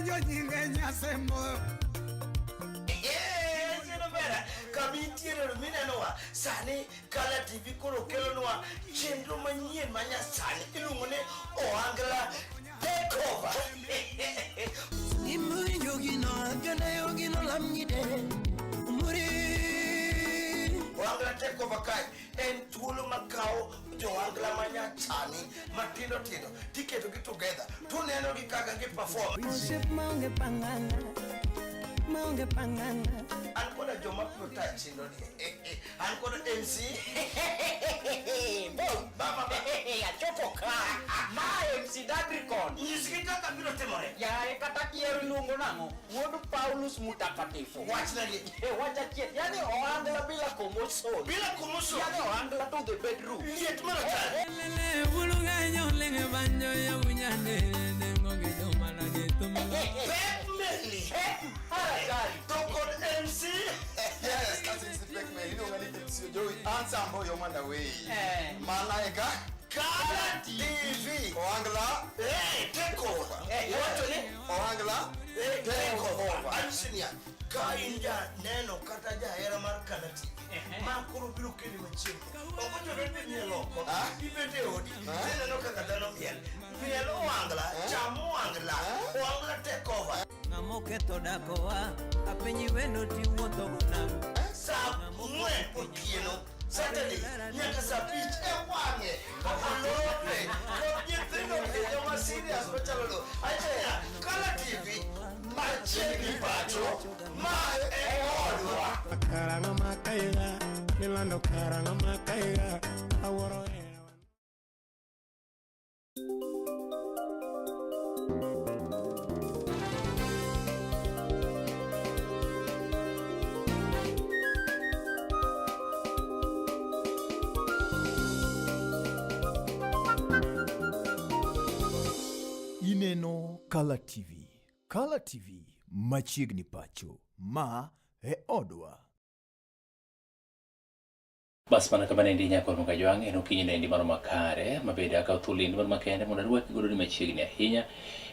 penjo nyinge nyasembo. Kabintiere minenowa sani Kala TV koro kelonwa chenro manyien manyasani iluongo ni Ohangla Takeover. Imuri yogino agana yogino lamgide. Umuri Ohangla Takeover kai en thuolo makao Ohangla manyasani matindo tindo tiketo gi together tuneno gi kaka gi perform. Worship maunge panganga. Ancora Joma Protacino, ancora MC. Baba, a chopoka. Ma MC Dadricon. Iskita kabilo temore. Ya kata kiero lungo nango. Wodu Paulus mutakatifu. Watch na ni. Wacha kiet. Yani Ohangla bila komoso. Bila kumuso. Yani Ohangla to the bedroom. Liet mara. Lele bulunga nyolenge banjo ya unyane nengoge domana getum. Batmanly. Haragari. Tokon MC. Yes, that's the big man. You know when it is your answer about your man away. Malaika. Kala TV. Ohangla. Hey, Takeover. What ni? Ohangla. Takeover. Ansinia. Kainja neno kata jahera mar Kala TV. Makuru biro keli machiegni. Okocho bende ni loko. Ibende odi. Neno kaka dhano miel. Miel Ohangla, cham Ohangla. Ohangla Takeover. Ngamoketo dakowa apenyi wendo tiwuotho gonam. Sa mwe otieno Saturday nyaka sa pitch wang'e olore kod nyithindo joma serious machalo do achiel Kala TV machiegni pacho ma e odwa Karanga makaiga Nilando karanga makaiga Aworo Ineno Kala TV. Kala TV machiegni pacho ma e odwa. Bas mana kama nendi nyako nuka joang eno kinyi nendi mano makare mabede aka uthuli nendi mano makende muna ruwa kigoro ni machiegni ahinya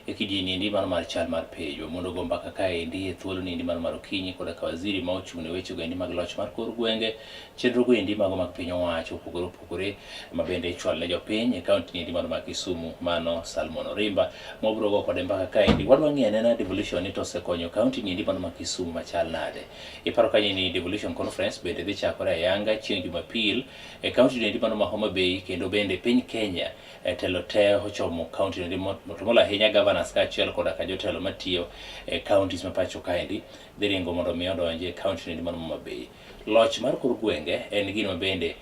ekijini nendi mano mar chal mar pejo mundo gomba kaka endi ethuolo nendi mano mar okinyi koda ka waziri ma ochung' ne weche go endi mag loch mar kor gwenge chenro go endi mago mag piny owacho opogore mabende ichwal ne jopiny e kaunti nendi mano mag Kisumu mano Salmon Orimba mobro go kode mbaka ka endi wadwa ng'e nena devolution ni to osekonyo kaunti nendi mano mag Kisumu machal nade. Iparo kanyo ni devolution conference bende dhi chakore ayanga chieng' Jumapil e kaunti nendi mano ma Homa Bay kendo bende piny Kenya telo te ochomo kaunti nendi motomola ahinya governors ka achiel koda ka jotelo matiyo e counties ma pacho kaendi dhi ringo mondo mi odonje e kaunti nendi mano Homa Bay. Loch mar kor gwenge en gino bende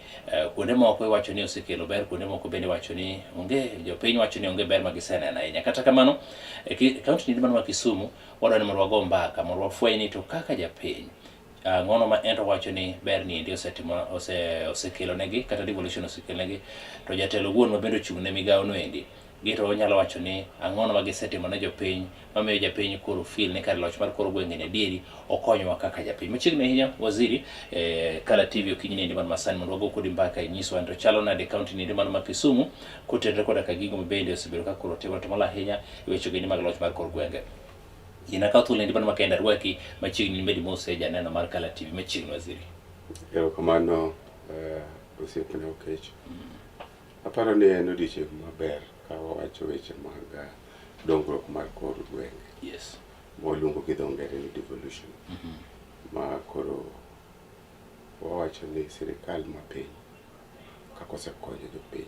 kuonde moko iwacho ni osekelo ber, kuonde moko bende wacho ni onge, jopiny wacho ni onge ber ma giseneno ahinya. Kata kamano kaunti nendi mano ma Kisumu wadwani mondo wago mbaka mondo wafweny ni to kaka japiny ngono ma ento wacho ni ber ni endi osekelo negi kata devolution osekelo negi to jatelo wuon ma bende ochung' ne migawo no endi gito nyalo wacho ni ang'ono ma gisetimo ne jopiny mamiyo japiny koro feel ni kar loch mar kor gwenge ne dieri okonyowa kaka japiny. Machiegni ahinya waziri Kala TV okinyi nendi mano masani mondo wago kodi mbaka inyiswa to chalo nade kaunti nendi mano ma Kisumu kotenre koda ka gigo mabende osebedo ka koro timo to mala ahinya weche gendi mag loch mar kor gwenge. Ina ka thuolo nendi mano makenda rwaki machiegni medi mose janeno mar Kala TV machiegni waziri. Erokamano osiepne Okech. Aparo ni en odiochieng' maber ka wawacho weche mag dongruok mar kor gwenge. Yes. Mwaluongo gi dho ngere ni devolution. Ma koro wawacho ni sirikal ma piny kako osekonyo jopiny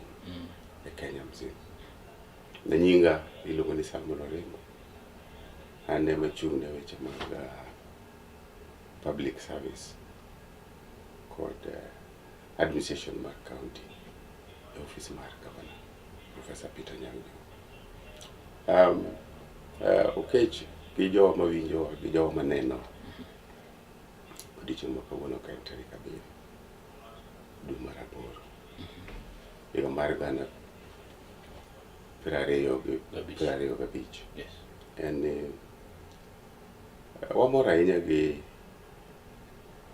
e Kenya mzima. Na nyinga iluongo ni Salmon Orimba. Ane machung' ne weche mag public service kod administration mar county e office mar governor Professor Peter Nyang'o. Okech gi jowa mawinjo gi jowa maneno odiochieng' ma kawuono ka en tarik 7 dwe mar 8 higa mar 2025. Yes. En wamor ahinya gi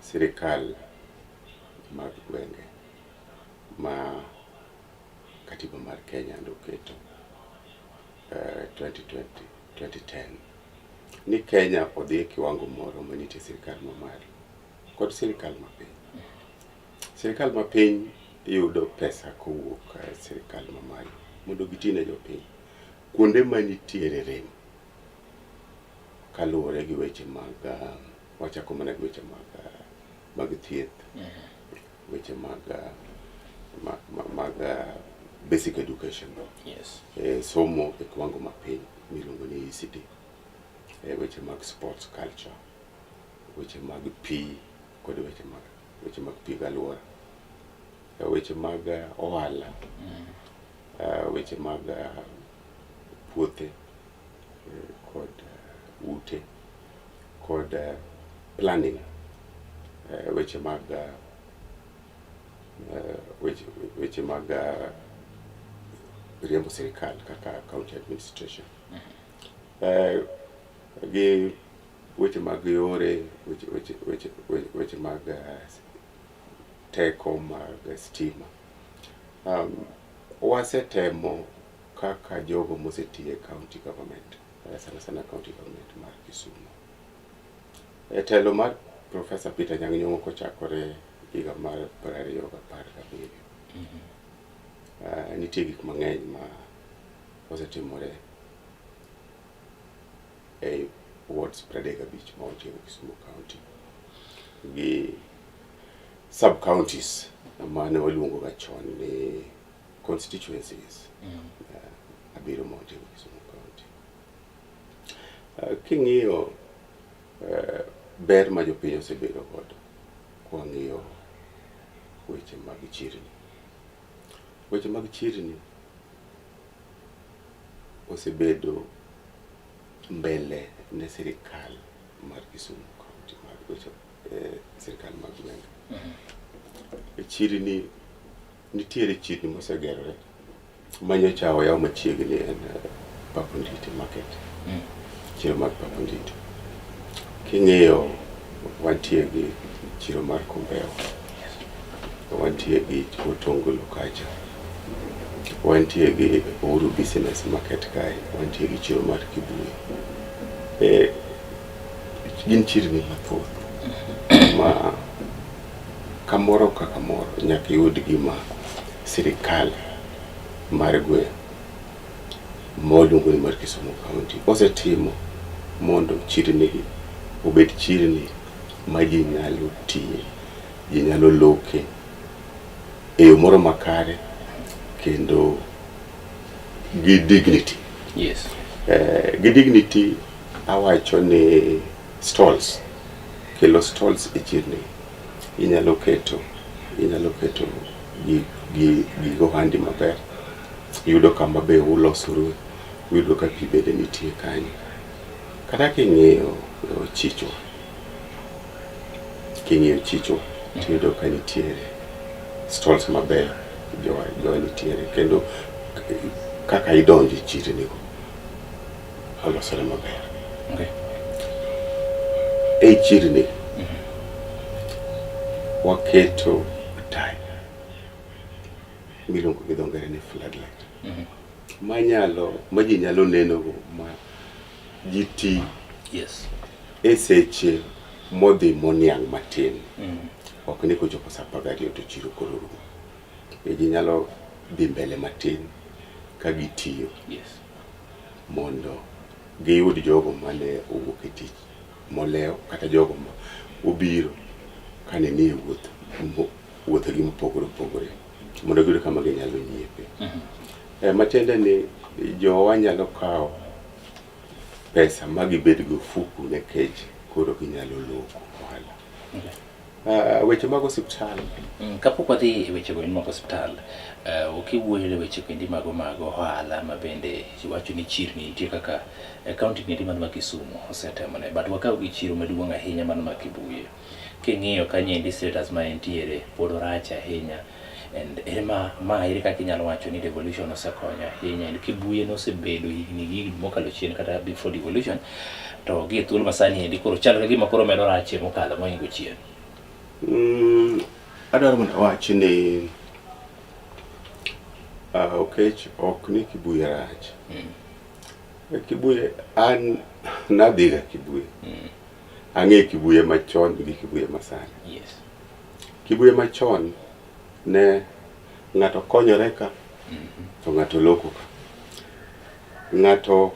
sirikal mag gwenge ma katiba mar Kenya oketo 2010 ni Kenya odhi e kiwango moro manitie sirikal mamalo kod sirikal mapiny. Sirikal mapiny yudo pesa kowuok e sirikal mamalo mondo gitine jopiny kuonde manitiere rem kaluwore gi weche mag wachako mana gi weche mag thieth, weche mag basic education, somo e kiwango mapiny miluongo ni ECD, weche mag sports culture, weche mag pi kod weche mag pi galwora, weche mag ohala, weche mag puothe kod ute kod planning, weche mag riembo sirikal kaka county administration, gi weche mag yore, weche mag teko mag stima. Wasetemo kaka jogo mosetie county government, sana county government mar Kisumu. Telo mar Professor Peter Nyang'nyong'o kochakore higa mar 2017. Nitie gik mang'eny ma osetimore e wards 35 ma otiyo Kisumu County gi sub counties mane waluongo ga chon ni constituencies. Abiro ma otiyo Kisumu County. King'iyo ber ma jopiny osebedo godo kwang'iyo weche mag chirni. Weche mag chirni osebedo mbele ne sirikal mar Kisumu County, mar weche sirikal mag gwenge. Chirni nitiere chirni mosegerore manyocha oyaw machiegni en Paponditi market, chiro mar Paponditi. King'iyo wantie gi chiro mar Kombeo, wantie gi Otongolo kacha, wantie gi Uhuru Business Market kae, wantie gi chiro mar Kibuye. Gin chirni mathoth ma kamoro ka kamoro nyaka yud gima sirikal mar gweng' moluongo ni mar Kisumu County osetimo mondo chirni gi obed chirni ma ji nyalo tiye, ji nyalo loke e yo moro makare kendo gi dignity. Yes. Gi dignity awacho ni stalls, kelo stalls e chirni inyalo keto gi ohandi maber, yudo kama be ulosuru, yudo ka pi bende nitie kanyo. Kata king'iyo chicho, tiyudo ka nitiere stalls maber, jo nitiere, kendo kaka idonjo e chirni go olosore maber. Okay. E chirni waketo taya miluongo gi dho ngere ni floodlight, ma ji nyalo neno go, ma ji ti e seche modhi moniang' matin. Ok ni kochopo sa 12 to chiro koro rumo. Ji nyalo dhi mbele matin ka gitiyo mondo giyud jogo mane owuok e tich molewo, kata jogo ma obiro kane ni wuotho gi mopogore opogore mondo giyud kama ginyalo nyiepe. Matiende ni jowa nyalo kawo pesa ma gibed go fuku nekech koro ginyalo loko ohala. Weche mag osiptal. Kapok wadhi e weche go mag osiptal, ukiwuoyo e weche kendi mag ohala ma bende iwacho ni chirni nitie kaka kaunti ni man ma Kisumu osetemone, but wakaw gi chiro maduong' ahinya man ma Kibuye. King'iyo kanyendi status ma entiere pod orach ahinya, and ere kaka inyalo wacho ni devolution osekonyo ahinya, and Kibuye nosebedo higni mokalo chien kata before devolution, to gi thuolo masani endi koro chal ka gima koro medo rach mokalo mohingo chien. Adwaro mondo awach ni ok ni Kibuye rach, Kibuye an nadhiga Kibuye. Ang'e Kibuye machon gi Kibuye masani. Yes. Kibuye machon ne ng'ato konyore ka to ng'ato loko ka. Ng'ato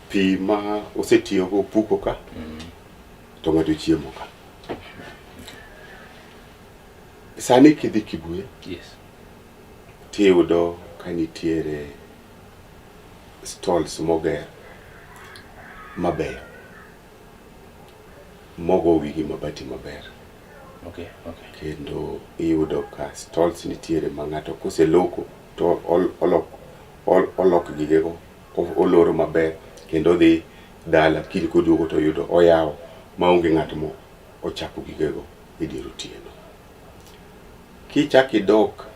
pi ma osetiyo go puko ka to ng'ato chiemo ka. Sani kidhi Kibuye. Yes. Tiyudo ka nitiere stalls moger maber. Mogo wigi mabati maber. Okay. Kendo iyudo ka stalls nitiere ma ng'ato koseloko to olok gigego, oloro maber kendo dhi dala kiny koduogo to yudo oyawo maonge ng'at mo ochako gigego e dier otieno. Kichak idok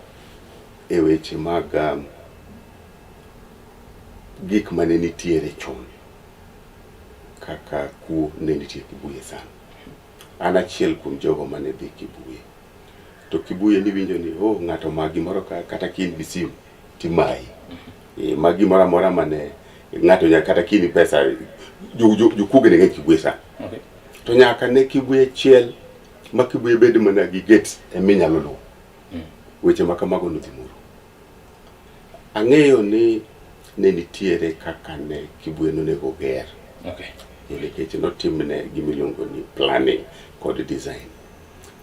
e weche mag gik mane nitiere chon kaka kuo ne nitie Kibuye sana. An achiel kuom jogo mane dhi Kibuye. To Kibuye niwinjo ni ng'ato ma gimoro kata kin gi simu timayi. Ma gimoro amora mane ng'ato nyaka kata kin pesa jukuge ne Kibuye sana. Okay. To nyaka ne Kibuye chiel ma Kibuye bed mana gi gate eminyalo luwo. Weche makamago nodhimuro. Ang'eyo ni ne nitiere kaka ne Kibuye nonego ger. Okay. Nikech notimne gimiluongo ni planning kod design.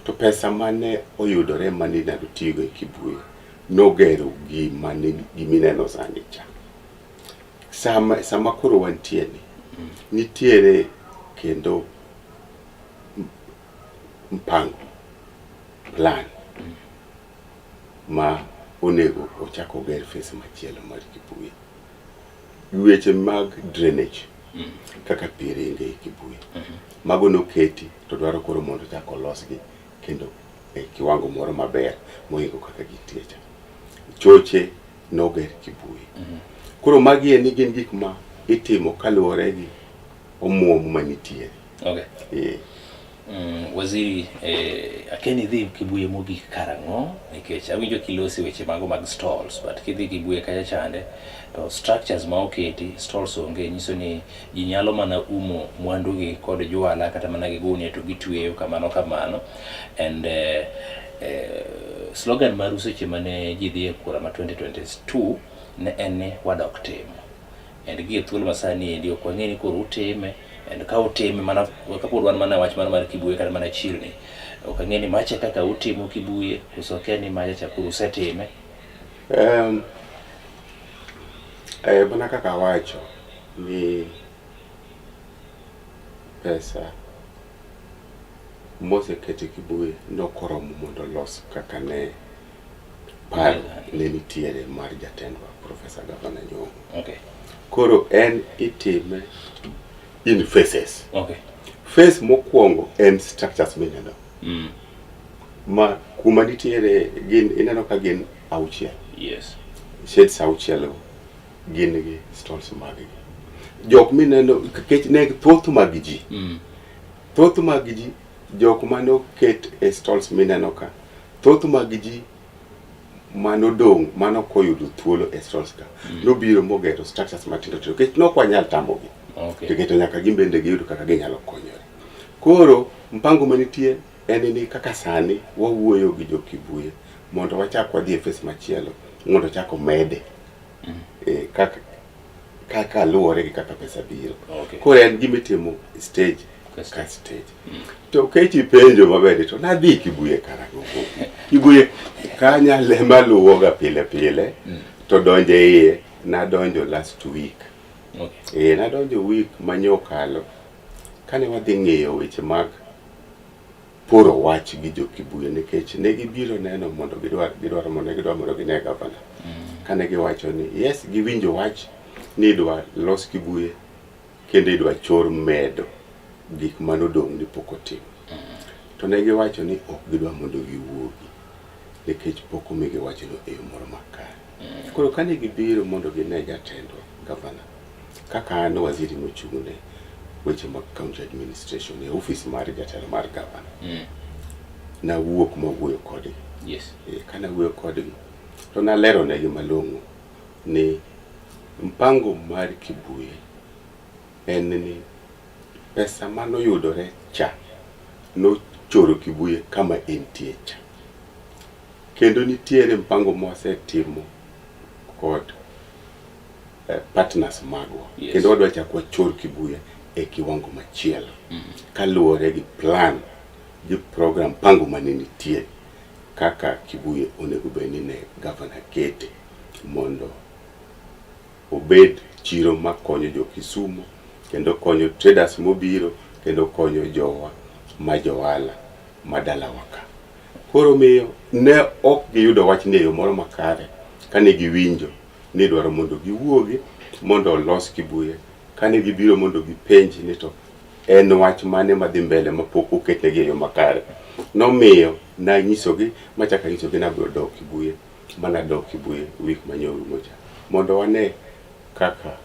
To pesa mane oyudore mane inyalo tigo e Kibuye nogero gimineno sani cha. Sama koro wantie ni nitiere kendo mpango plan ma onego ochako ger face machielo mar Kibuye. Weche mag drainage kaka pi ringe e Kibuye. Mago noketi to dwaro koro mondo chako losgi kendo e kiwango moro maber moingo kaka gitie cha. Choche noger Kibuye. Koro magi en gin gik ma itimo kaluwore gi omuom manitiere. Okay. Waziri, akeni dhi Kibuye mogik karang'o nikech awinjo kilosi weche mago mag stalls, but kidhi Kibuye kacha chande to structures ma oketi, stalls onge, nyiso ni ji nyalo mana umo mwandugi kod juala kata mana gi gunia to gitweyo kamano. And slogan mar seche mane ji dhi e kura ma 2022 ne en wadok timo. And gi thuolo masani endi ok wang'e ni koro utime. And ka utime mana kapod wan mana wach mar Kibuye kata mana chirni. Ok ang'e ni mache kaka utimo Kibuye koso kia ni mache chakuru usetime. Mana kaka wacho ni pesa mosekete Kibuye nokoromo mondo los kaka ne paro ne nitiere mar jatendwa Professor Gavana Nyong'o. Okay. Koro en itime in phases. Okay. Phase mokwongo en structures mineno. Ma kuma nitiere gin ineno ka gin auchiel. Yes. Shades auchiel gin gi stalls maggi. Jok mineno kech ne thoth mag ji. Thoth mag ji jok mano ket e stalls mineno ka. Thoth mag ji mano dong mano koyudo thuolo e stalls ka. Nobiro mogero structures matindo tindo kech nok wanyal tamogi. Okay. Keketo nyaka gimbende giyudo kaka ginyalo konyore. Koro mpango manitie en ni kaka sani wawuoyo gi jo Kibuye mondo wachak wadhi e phase machielo mondo chako mede. Kaka luwore gi kaka pesa biro. Okay. Koro en gimitimo stage ka stage. To kechi penjo maber to nadhi Kibuye karang'o. Kibuye kanya lema luwoga pile to donje iye nadonjo last week. Okay. Nadonjo week manyokalo kane wadhi ng'eyo weche mag poro wach gi jo Kibuye nikech ne gibiro neno mondo gidwaro mondo gine gavana. Kane giwacho ni yes giwinjo wach ni idwa los Kibuye kendo idwa chor medo gik manodong' ni pok otim. To ne giwacho ni ok gidwa mondo giwuogi nikech pok omigi wachno e yo moro makare. Koro kane gibiro mondo gine jatendwa gavana kaka an waziri mochung'ne weche mag county administration e office mar jatelo mar gavana. Na wuok mawuoyo kodgi. Yes. Kana wuoyo kodgi to nalero negi malong'o ni mpango mar Kibuye en ni pesa manoyudore cha nochoro Kibuye kama entie cha, kendo nitiere mpango mwasetimo kod partners magwa, kendo wadwa chako chor Kibuye e kiwango machielo kaluwore gi plan gi program pango manenitie kaka Kibuye onego bedni ne governor kete mondo obed chiro makonyo jo Kisumu, kendo konyo traders mobiro, kendo konyo jowa ma joala madala waka. Koro miyo ne ok giyudo wach ne yo moro makare kane giwinjo ni dwaro mondo giwuogi mondo olos Kibuye, kane gibiro mondo gipenji ni to en wach mane madhi mbele mapok oketnegi e yo makare. Nomiyo nanyisogi machaka nyisogi nabiro dok Kibuye, mana dok Kibuye wik manyorumo cha mondo wane kaka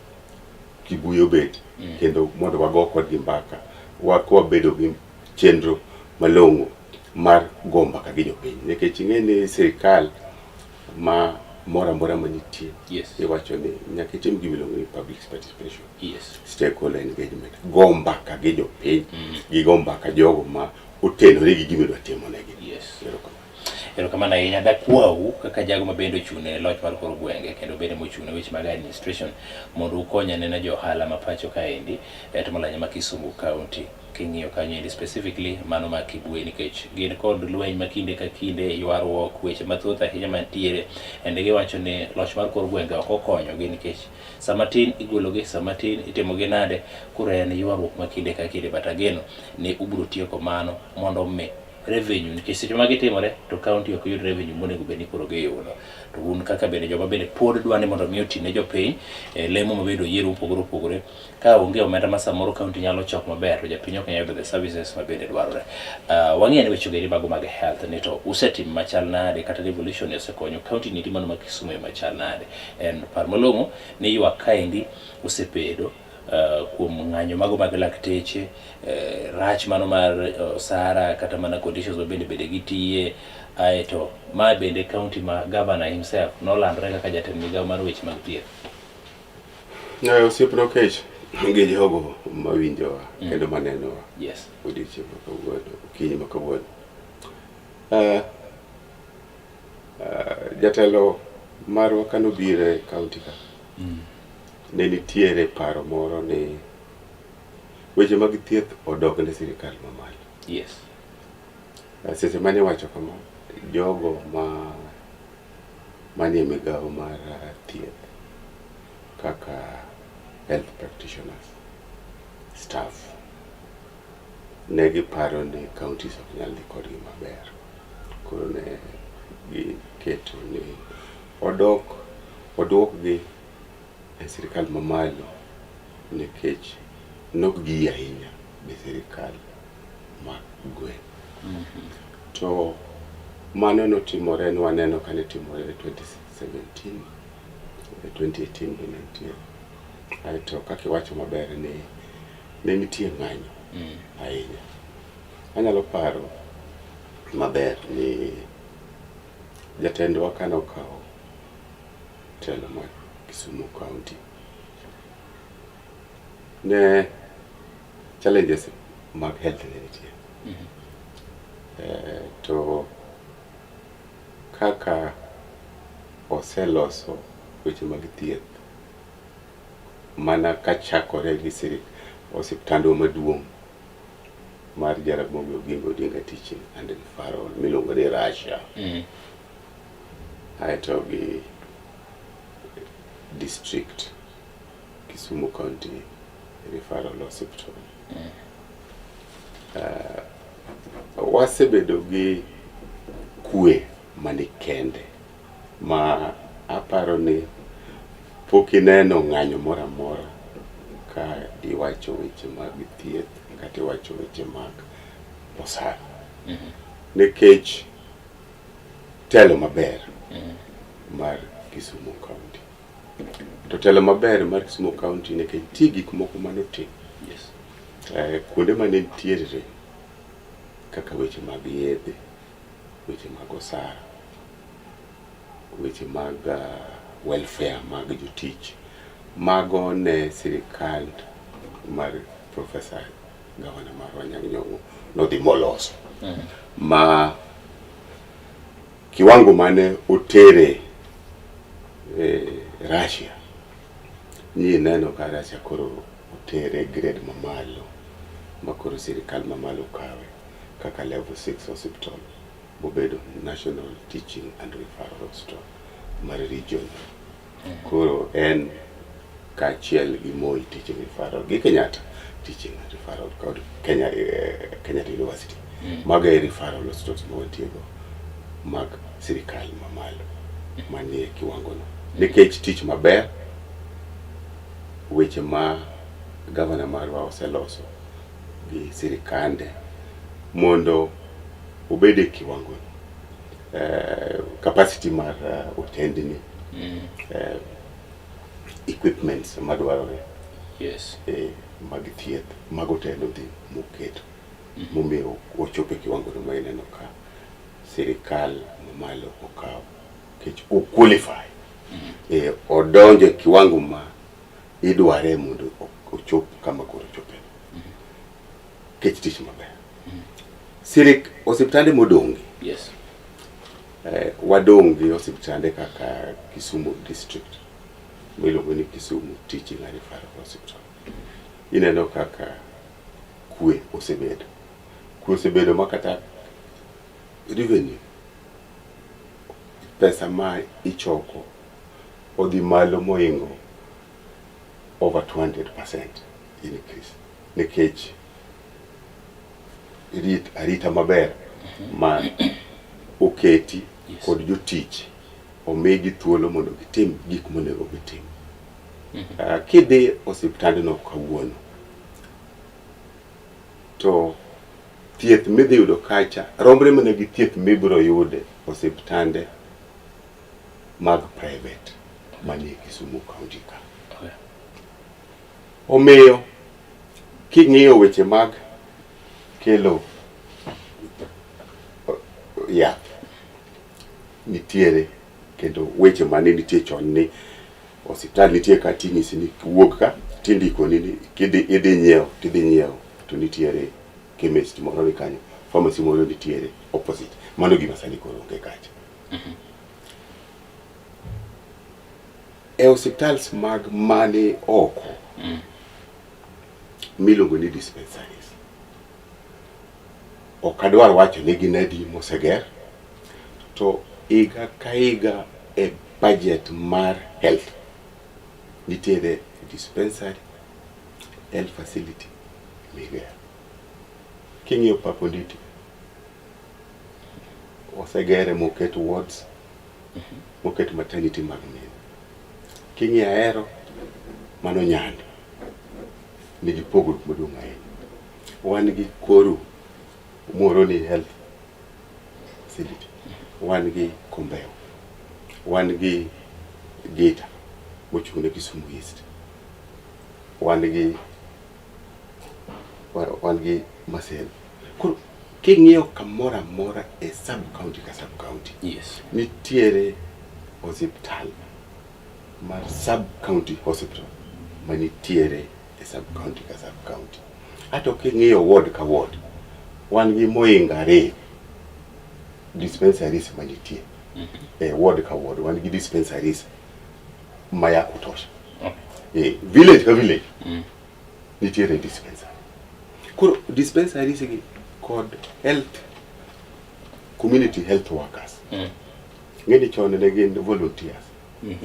Kibuye obet, kendo mondo wago kodgi mbaka wabedo gi chenro malong'o mar go mbaka gi jopiny, nikech ing'eni sirikal ma mora mora manitie iwacho ni nyaka itim gimiluongo ni public participation, stakeholder engagement, go mbaka gi jopiny gi go mbaka jogo ma otenore gi gimidwa timo negi. Erokamano ahinya. Dakwau kaka jago mabende ochune loch mar kor gwenge kendo bende mochune weche mag administration mondo ukonya nena jo ohala ma pacho kaendi to malanya ma Kisumu County king'iyo kanyo specifically mano ma Kibuye, nikech gin kod lweny ma kinde ka kinde, ywaruok, weche mathoth ahinya mantiere, ende giwacho ni loch mar kor gwenge ok okonyogi nikech sama tin igologi, sama tin itimogi nade, koro en ywaruok ma kinde ka kinde. But ageno ne ubiro tieko mano mondo me revenue, nikech seche ma gitimore to county ok yud revenue monego bedni koro giyudo. To un kaka bende joma bende pod dwani mondo mi otine jopiny lemo mabedo yiero opogore opogore, ka onge omenda ma samoro county nyalo chok maber to japiny ok nyalo yudo the services ma bende dwarore. Wang'eyo ni weche geri mago mag health ni to usetim machal nade kata revolution osekonyo county ni mano ma Kisumu e machal nade? En par malong'o ni ywak kaendi osebedo kuom ng'anyo mago mag lakteche, rach mano mar osara kata mana conditions mabende gitiye, aeto ma bende county ma governor himself nolandre kaka jatend migawo mar weche mag thieth. Osiepno kech gi jogo mawinjowa kendo manenowa odiochieng' ma kawuono, okinyi ma kawuono. Jatelo marwa kanobiro e county ka ne nitiere paro moro ni weche mag thieth odog ne sirikal mamalo. Seche mane wacho kama, jogo manie migawo mar thieth kaka health practitioners, staff, ne giparo ni counties ok nyal dhi kodgi maber. Koro ne giketo ni odwokgi e sirikal mamalo nikech nok gi ahinya be sirikal mag gweng'. To mano notimore, waneno kane timore 2017, 2018 be nitie. Aeto kaka iwacho maber ni ne nitie ng'anyo ahinya. Anyalo paro maber ni jatendwa kanokawo telo mar Kisumu County, ne challenges mag health ne nitie. To kaka oseloso weche mag thieth mana kachakore gi osiptandwa maduong' mar Jaramogi Oginga Odinga Teaching and Referral miluongo ni Russia, aeto gi district Kisumu County Referral Hospital. Wasebedo gi kwe manikende ma aparo ni pok ineno ng'anyo moro amora ka iwacho weche mag thieth kata iwacho weche mag osara. Nikech telo maber mar Kisumu County, to telo maber mar Kisumu County nikech nitie gik moko manotim kuonde mane nitiere kaka weche mag yedhe, weche mag osara, weche mag welfare mag jotich, mago ne sirikal mar Professor Gavana mar Anyang' Nyong'o nodhi moloso ma kiwango mane otere Russia ni neno ka Russia koro otere grade mamalo ma koro sirikal mamalo kawe kaka level 6 hospital bobedo National Teaching and Referral Hospital mar region. Koro en kachiel gi Moi Teaching Referral gi Kenyatta Teaching and Referral kod Kenyatta University maga referral hospitals mawatiego mag sirikal mamalo manie kiwango no nikech tich maber weche ma gavana marwa oseloso gi sirikande mondo obede kiwango capacity mar otendni equipments madwarore mag thieth mag otelo dhi moketo momiyo ochope kiwango no maineno ka sirikal mamalo okaw kech o qualify odonje kiwango ma idware mondo ochop kama koro chope kech tich maber osiptande modongi wadongi osiptande kaka Kisumu district miluongo ni Kisumu Teaching and Referral Hospital. Ineno kaka kwe osebedo makata revenue pesa ma ichoko odhi malo moingo over 200% increase nikech arita maber ma oketi kod jotich omegi thuolo mondo gitim gik monego gitim. Kidhi osiptande no kawuono to thieth midhi yudo kacha rombre mana gi thieth mibiro yude osiptande mag private manie Kisumu County ka. Omiyo king'iyo weche mag kelo yath nitiere kendo weche mane nitie chon ni osiptal nitie ka ting'isi ni wuok ka tindiko ni idhi nyiewo to nitiere chemist moro ni kanyo pharmacy moro nitiere opposite mano gima sani koro onge kacha. Hospitals mag mane oko miluongo ni dispensaries okadwar wacho ni gin adi moseger to iga ka iga budget mar health nitiere dispensary health facility miger king'iyo Papo Nditi osegere moket wards moket maternity mag mine. King'iyo Ahero mano Nyando nigi pogruok maduong' ahinya. Wan gi Koru moro ni health facility, wan gi Kombeo, wan gi Gita mochung' ne Kisumu East, wan gi Maseno. Koro king'iyo kamora mora e sub county ka sub county nitiere hospital mar sub county hospital manitiere e sub county ka sub county. Ato king'iyo ward ka ward wan gi moinga 2 dispensaries manitie ward ka ward wan gi dispensaries maya kutosha. Village ka village nitiere dispensary. Koro dispensaries gi kod health community health workers ngeni chon ne gin volunteers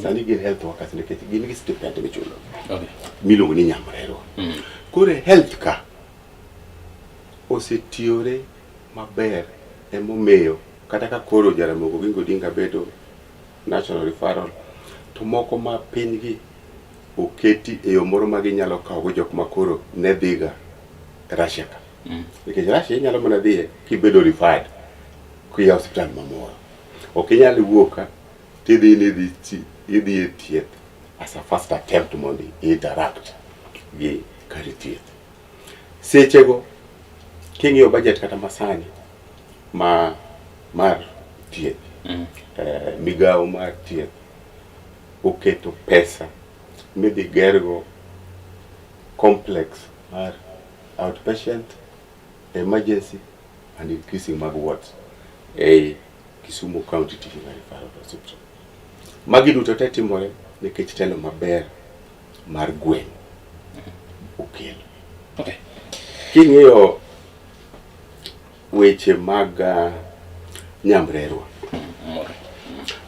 sani gin health workers nikech gin gi stipend michulo miluongo ni nyamrero. Koro health ka osetiore maber emomiyo kata ka koro Jaramogi Oginga Odinga bedo national referral to moko ma piny gi oketi e yo moro ma ginyalo kawo jok ma koro ne dhiga Russia ka nikech Russia inyalo mana dhiye kibedo referred kuya hospital mamoro ok inyalo wuoka tidhi e thieth as a first attempt mondo interact gi kar thieth. Sechego king'iyo budget kata masani mar thieth migawo mar thieth oketo pesa midhi gergo complex mar outpatient, emergency and increasing mag wards ei Kisumu County Teaching and Referral Hospital. Magi duto te timore nikech telo maber mar gweng' okelo. Okay. King'iyo weche mag nyamrerwa.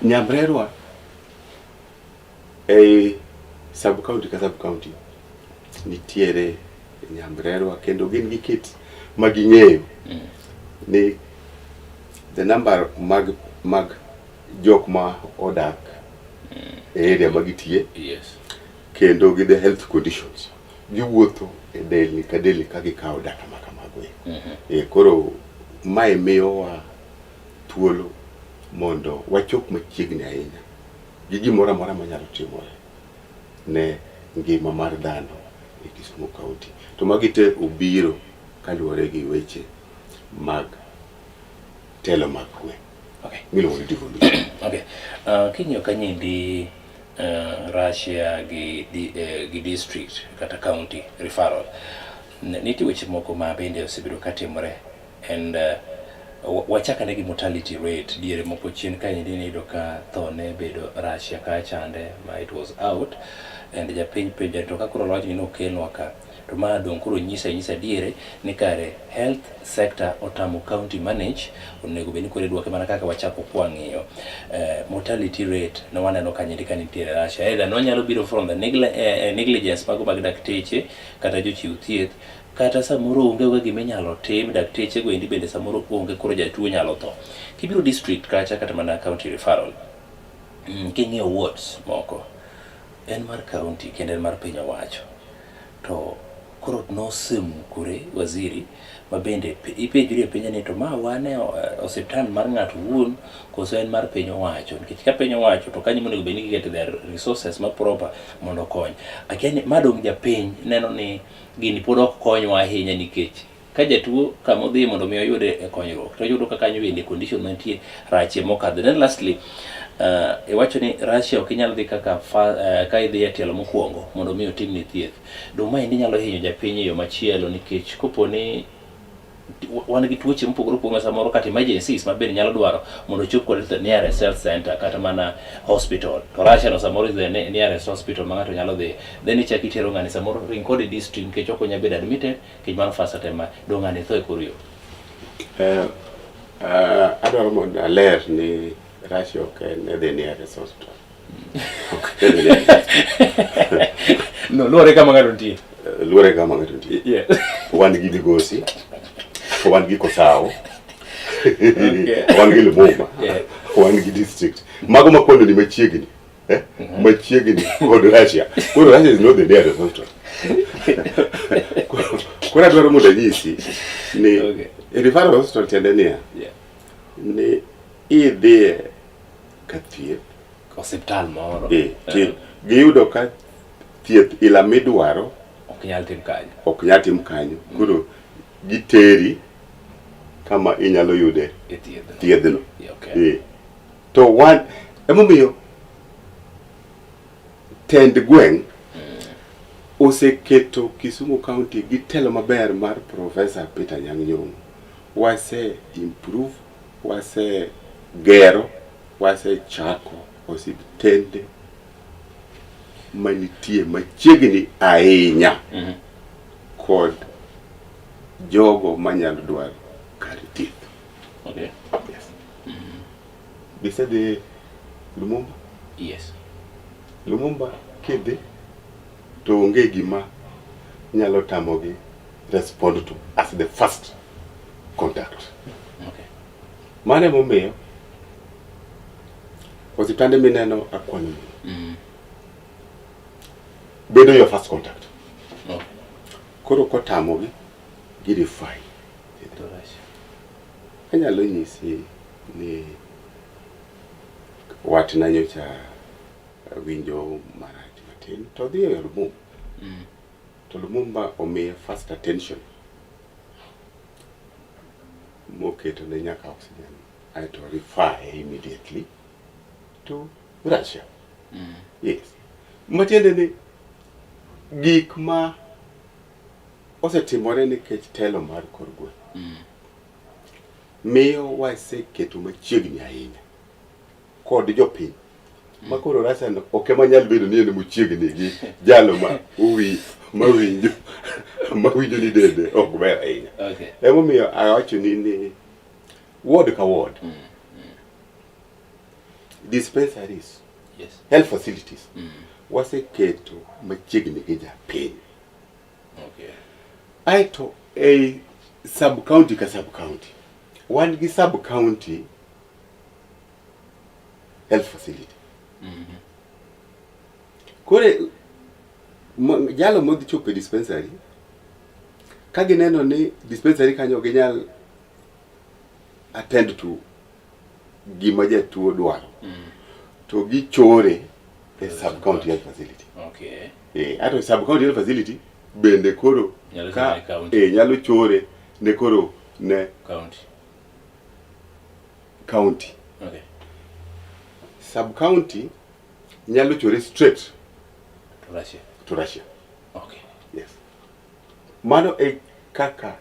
Nyamrerwa ei sub county ka sub county nitiere nyamrerwa kendo gin gi kit maging'eyo ni the number mag jok ma odak e area magitie. Yes. Kendo gi the health conditions giwuotho e delni ka delni ka gikawo data ma kamago. Koro mae miyowa thuolo mondo wachop machiegni ahinya gi gimoro amora manyalo timore ne ngima mar dhano e Kisumu County. To magi te obiro kaluwore gi weche mag telo mag gweng'. Okay. Miluongo ni devolution. Okay. King'iyo kanyendi Russia gi district kata county referral, nitie weche moko ma bende osebedo katimore and wachaka ne gi mortality rate diere moko chien kanyendi ne yudo ka thone bedo Russia ka chande ma it was out and japiny penjo to ka koro loch ni okelwa ka to ma dong koro nyisa diere ni kare health sector otamo county manage onego beni kore duoke mana kaka wachako kwang'iyo mortality rate no waneno kanyendi ka nitie Russia either no nyalo biro from the negligence mago mag dakteche kata jochiw thieth kata samoro onge ga gima inyalo tim dakteche go endi bende samoro onge koro jatuo nyalo tho. Kibiro district kacha kata mana county referral king'iyo wards moko en mar county kendo en mar piny owacho to koro nosemukore waziri mabende ipenjri e pinya ni to ma wane osiptal mar ng'ato wuon koso en mar piny owacho nikech ka piny owacho to kanyo monego bed ni get their resources ma proper mondo kony. Akiani madong japiny neno ni gini pod ok konywa ahinya nikech ka jatuo kama odhi mondo mi oyude konyruok to yudo ka kanyo bende condition mantie rachie mokadho. Then lastly iwacho ni Russia ok inyal dhi kaka ka idhi e tielo mokwongo mondo mi otimni thieth. Do ma indi nyalo hinyo japiny e yo machielo nikech koponi wan gi tuoche mopogore opogore samoro kata emergencies mabende nyalo dwaro mondo ochop kod the nearest health center kata mana hospital. To Russia no samoro is the nearest hospital ma ng'ato nyalo dhi. Then ichaki itero ng'ani samoro ring kod district nikech ok onya bedo admitted nikech mano fast tema do ng'ani tho e kor yo. Adwaro mondo aler ni Russia ok en the nearest hospital. No, luore kama ng'ato nitie. Luore kama ng'ato nitie. Yeah. Wan gi Migosi, wan gi Kosawo, wan gi Lumumba, wan gi district. Mago makondo ni machiegni. Machiegni kod Russia. Koro Russia is not the nearest hospital. Koro adwaro mondo anyisi ni referral hospital tiende niya ni idhi ka thieth osiptal moro giyudo ka thieth ila midwaro ok nyal tim kanyo koro giteri kama inyalo yude thiedhno. To wan emomiyo tend gweng' oseketo Kisumu County gi telo maber mar Professor Peter Anyang' Nyong'o. Wase improve, wase gero, wase chako osiptende manitie machiegni ahinya kod jogo manyalo dwaro kar thieth. Okay. Yes. Gisedhi Lumumba? Yes. Lumumba kidhi to onge gima nyalo tamogi respond to as the first contact. Okay. Mane momiyo osiptande mineno akwano bedo your first contact. Okay. Koro kotamogi girify. Anyalo nyisi ni watna nyocha winjo marach matin to dhi e Lumumba. To Lumumba omiye first attention moketo ne nyaka oxygen. I had to refer immediately to Russia. Yes. Matiende ni gik ma osetimore nikech telo mar kor gweng' miyo waseketo machiegni ahinya kod jopiny makoro rasano ok ema nyal bedo ni en machiegni gi jalo mawinjo ni dende ok ber ahinya. Emomiyo awacho ni ward ka ward dispensaries, health facilities waseketo machiegni gi japiny. Aito sub county ka sub county wan gi sub county health facility. Kore jalo modhi chopo dispensary ka gineno ni dispensary kanyo ginyal attend to gima jatuo dwaro to gichore e sub county health facility. Ato sub county health facility bende koro nyalo chore ne koro ne county. Sub county nyalo chore straight to Russia. Yes. Mano e kaka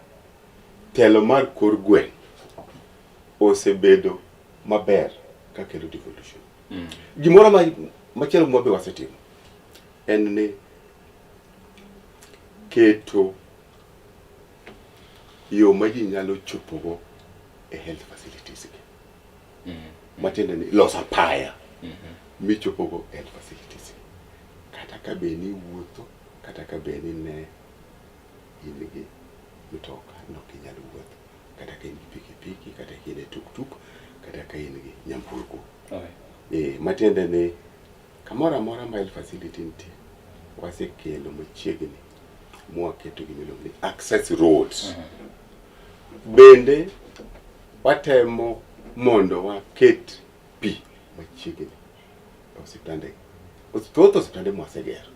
telo mar kor gweng' osebedo maber kakelo devolution. Gimoro machielo mabe wasetimo en ni keto yo ma ji nyalo chopogo e health facilities. Matiende ni loso apaya michopogo health facilities. Kata ka be ni wuotho, kata ka be ni ne in gi mtoka no kinyalo wuotho, kata ka in gi pikipiki, kata ka in tuk-tuk, kata ka in gi nyamburko. Matiende ni kamora mora ma health facility nitie wasekelo machiegni mwaketo gimiluongo ni access roads. Bende watemo mondo waket pi machiegni osiptande. Osiptande mwasegero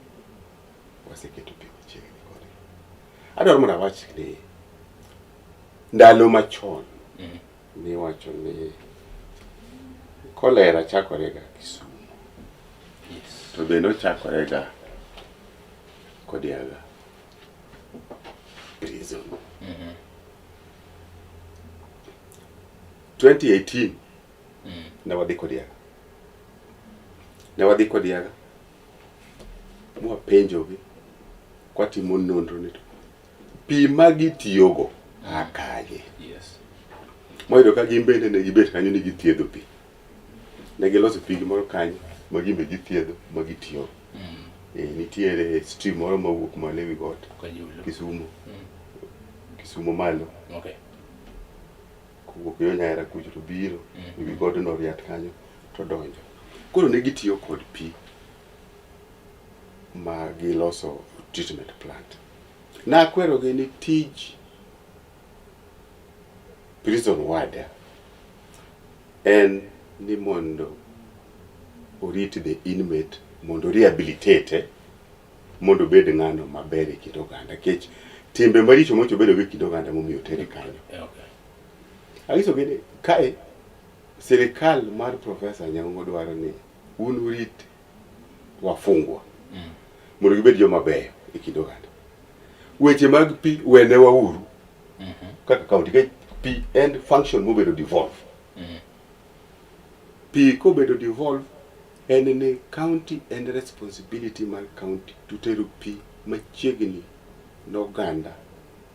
waseketo pi machiegni kode. Adwaro mondo awach ni ndalo machon ni wacho ni kolera chakorega Kisumu. To bende ochakorega Kodiaga prison. 2018 ne wadhi Kodiaga mwapenjogi kwatimo nonro ni pi magitiyogo akaye. Moyudo ka gimbende ne gibet kanyo ni githiedho pi. Ne giloso pi moro kanyo ma gimbe githiedho ma gitiyo. Nitiere stream moro mawuok malo ewi got Kisumu malo. Kuwuok yo Nyahera kucho to biro ewi godno riat kanyo to donjo. Koro ne gitiyo kod pi ma giloso treatment plant. Nakwerogi ni tij prison warden en ni mondo orit the inmate, mondo rehabilitate, mondo bed ng'ano maber e kind oganda. Kech timbe maricho mocho bedo gi kind oganda momiyo tere kanyo. Agiso gini kae serikal mar Profesa Nyang'o dwaro ni un urit wafungwa mondo gibed joma beyo e kind oganda. Weche mag pi wene wauru kaka kaunti ke pi and function mobedo devolve. Pi kobedo devolve en ni county and responsibility mar county to tero pi machiegni n'oganda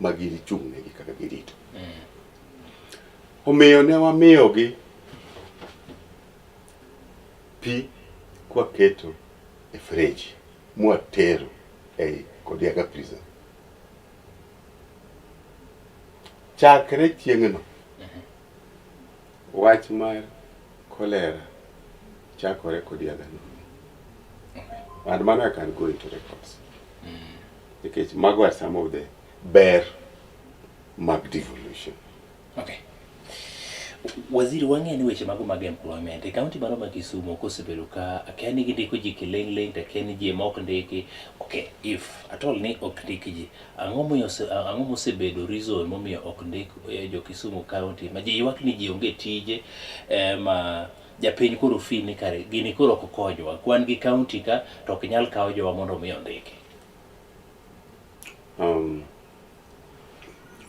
magiri chung'negi kaka girito. Omiyo ne wamiyogi pi kwaketo e freji mwatero e Kodiaga prison. Chakre chieng'no wach mar kolera chakore Kodiaga no. And man I can go into records. Because mago are some of the bare mag devolution. Waziri wang'e ni weche mago mag employment. County mano ma Kisumu kosebedo ka akeni gindiko ji kileng' to akeni ji mok ndiki. If at all ni ok ndiki ji, ang'o mosebedo reason momiyo ok ndik jo Kisumu County ma ji ywak ni ji onge tije ma japiny koro fini kare gini koro ok konyowa. Kwan gi county ka to ok nyal kawo jowa mondo mi ondiki.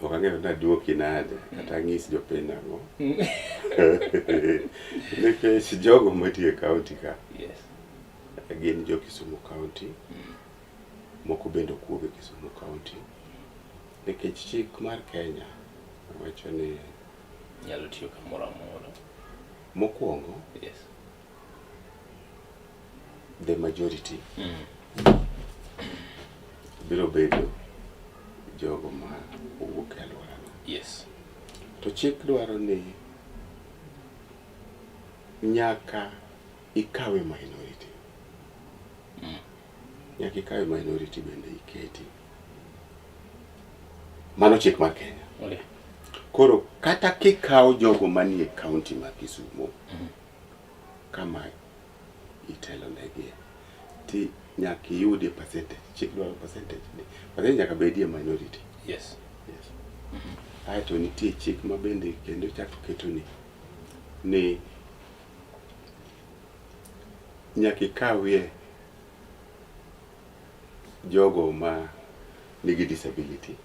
Ok ang'eyo naduoki nade kata ng'is jopiny ang'o. Nikech jogo mantie e kaunti ka gin jo Kisumu County, moko bende okuok e Kisumu County. Nikech chik mar Kenya wacho ni nyalo tiyo kamoro amora. Mokwongo, the majority biro bedo jogo ma owuok e alworano. Yes. To chik dwaro ni nyaka ikawe minority. Nyaka ikawe minority bende iketi. Mano chik mar Kenya. Okay. Koro kata kikawo jogo manie kaunti ma Kisumu kama itelo negi ti nyaka iyudie percentage. Chik dwaro percentage ni. Percentage nyaka bedie minority. Yes. Yes. Aeto nitie chik ma bende kendo chako keto ni nyaka ikawie jogo ma nigi disability.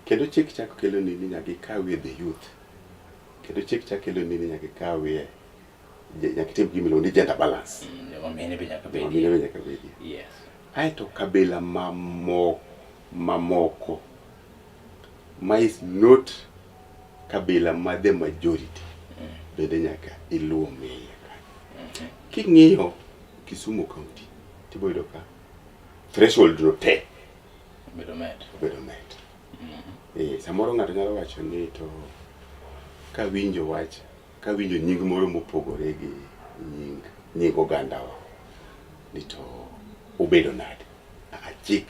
Kendo chik chako kelo ni nyaka ikawie the youth. Kendo chik chako kelo ni nyaka ikawie nyaka tim gimiluongo ni gender balance. Mine be nyaka bedie. Mine be nyaka bedie. Yes. Aeto kabila mamoko ma is not kabila ma the majority bende nyaka iluwo miye ka. King'iyo Kisumu County tiboyudo ka threshold no te bedo met. Samoro ng'ato nyalo wacho ni to kawinjo nying moro mopogore gi nying ogandawa ni to obedo nade. Chik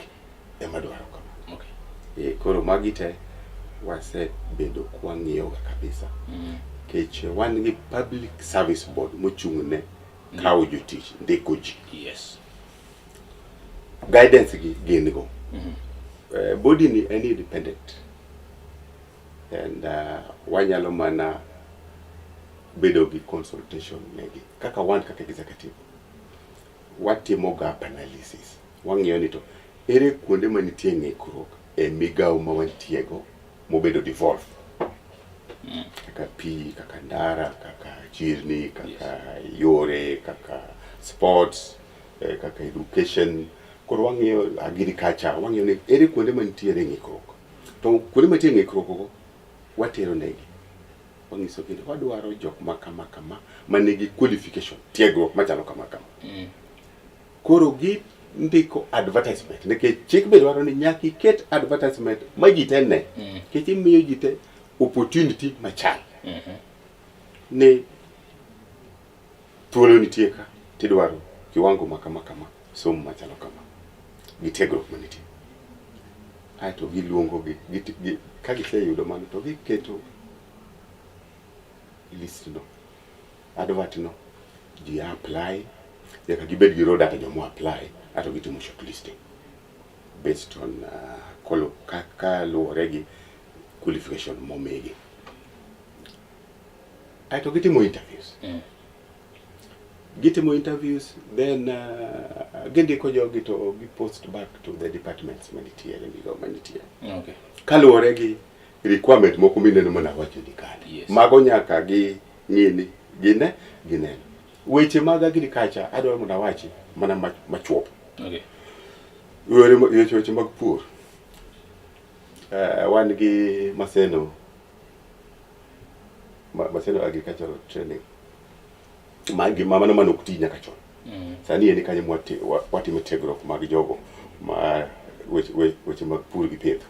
ema dwaro kama. Okay. Koro magi te wasebedo kwang'iyoga kabisa. Kech wan gi Public Service Board mochung'ne kawo jotich, ndiko ji. Yes. Guidance gi gin go. Body ni any independent. And wanyalo mana bedo gi consultation negi. Kaka wan kaka executive. Watimo gap analysis. Wang'iyo ni to ere kuonde manitie ng'ikruok e migawo ma wantiego mobedo devolve. Kaka pi, kaka ndara, kaka chirni, kaka yore, kaka sports, kaka education. Koro wang'iyo agriculture, wang'iyo ni ere kuonde manitiere ng'ikruok. To kuonde manitiere ng'ikruok watero negi. Wang'iso kendo wadwaro jok ma kama manigi qualification, tiegruok machalo kama. Koro gi ndiko advertisement. Nikech chik be dwaro ni nyaka iket advertisement ma ji te ne. Kech imiyo ji te opportunity machal. Ne thuolo nitie ka tidwaro kiwango ma kama somo machalo kama. Gitiegruok manitie. Aeto giluongo gi ka giseyudo mano to giketo list no, advert no, ji apply, nyaka gibed gi raw data jomo apply, ato gitimo shortlisting based on kaka luwore gi qualification momegi. Aeto gitimo interviews. Gitimo interviews, then gindiko jogi to post back to the departments manitiere, migawo manitiere. Okay. Kaluwore gi requirement moko mineno mana wacho ni kale. Yes. Mago nyaka gi ng'ini gineno. Weche mag agriculture adwaro mondo awachi mana machuop. Okay. Weche mag pur. Wan gi Maseno agricultural training. Magi mano manok ti nyaka chon. Sani en kanyo watimo tiegruok mag jogo ma weche mag pur gi pith.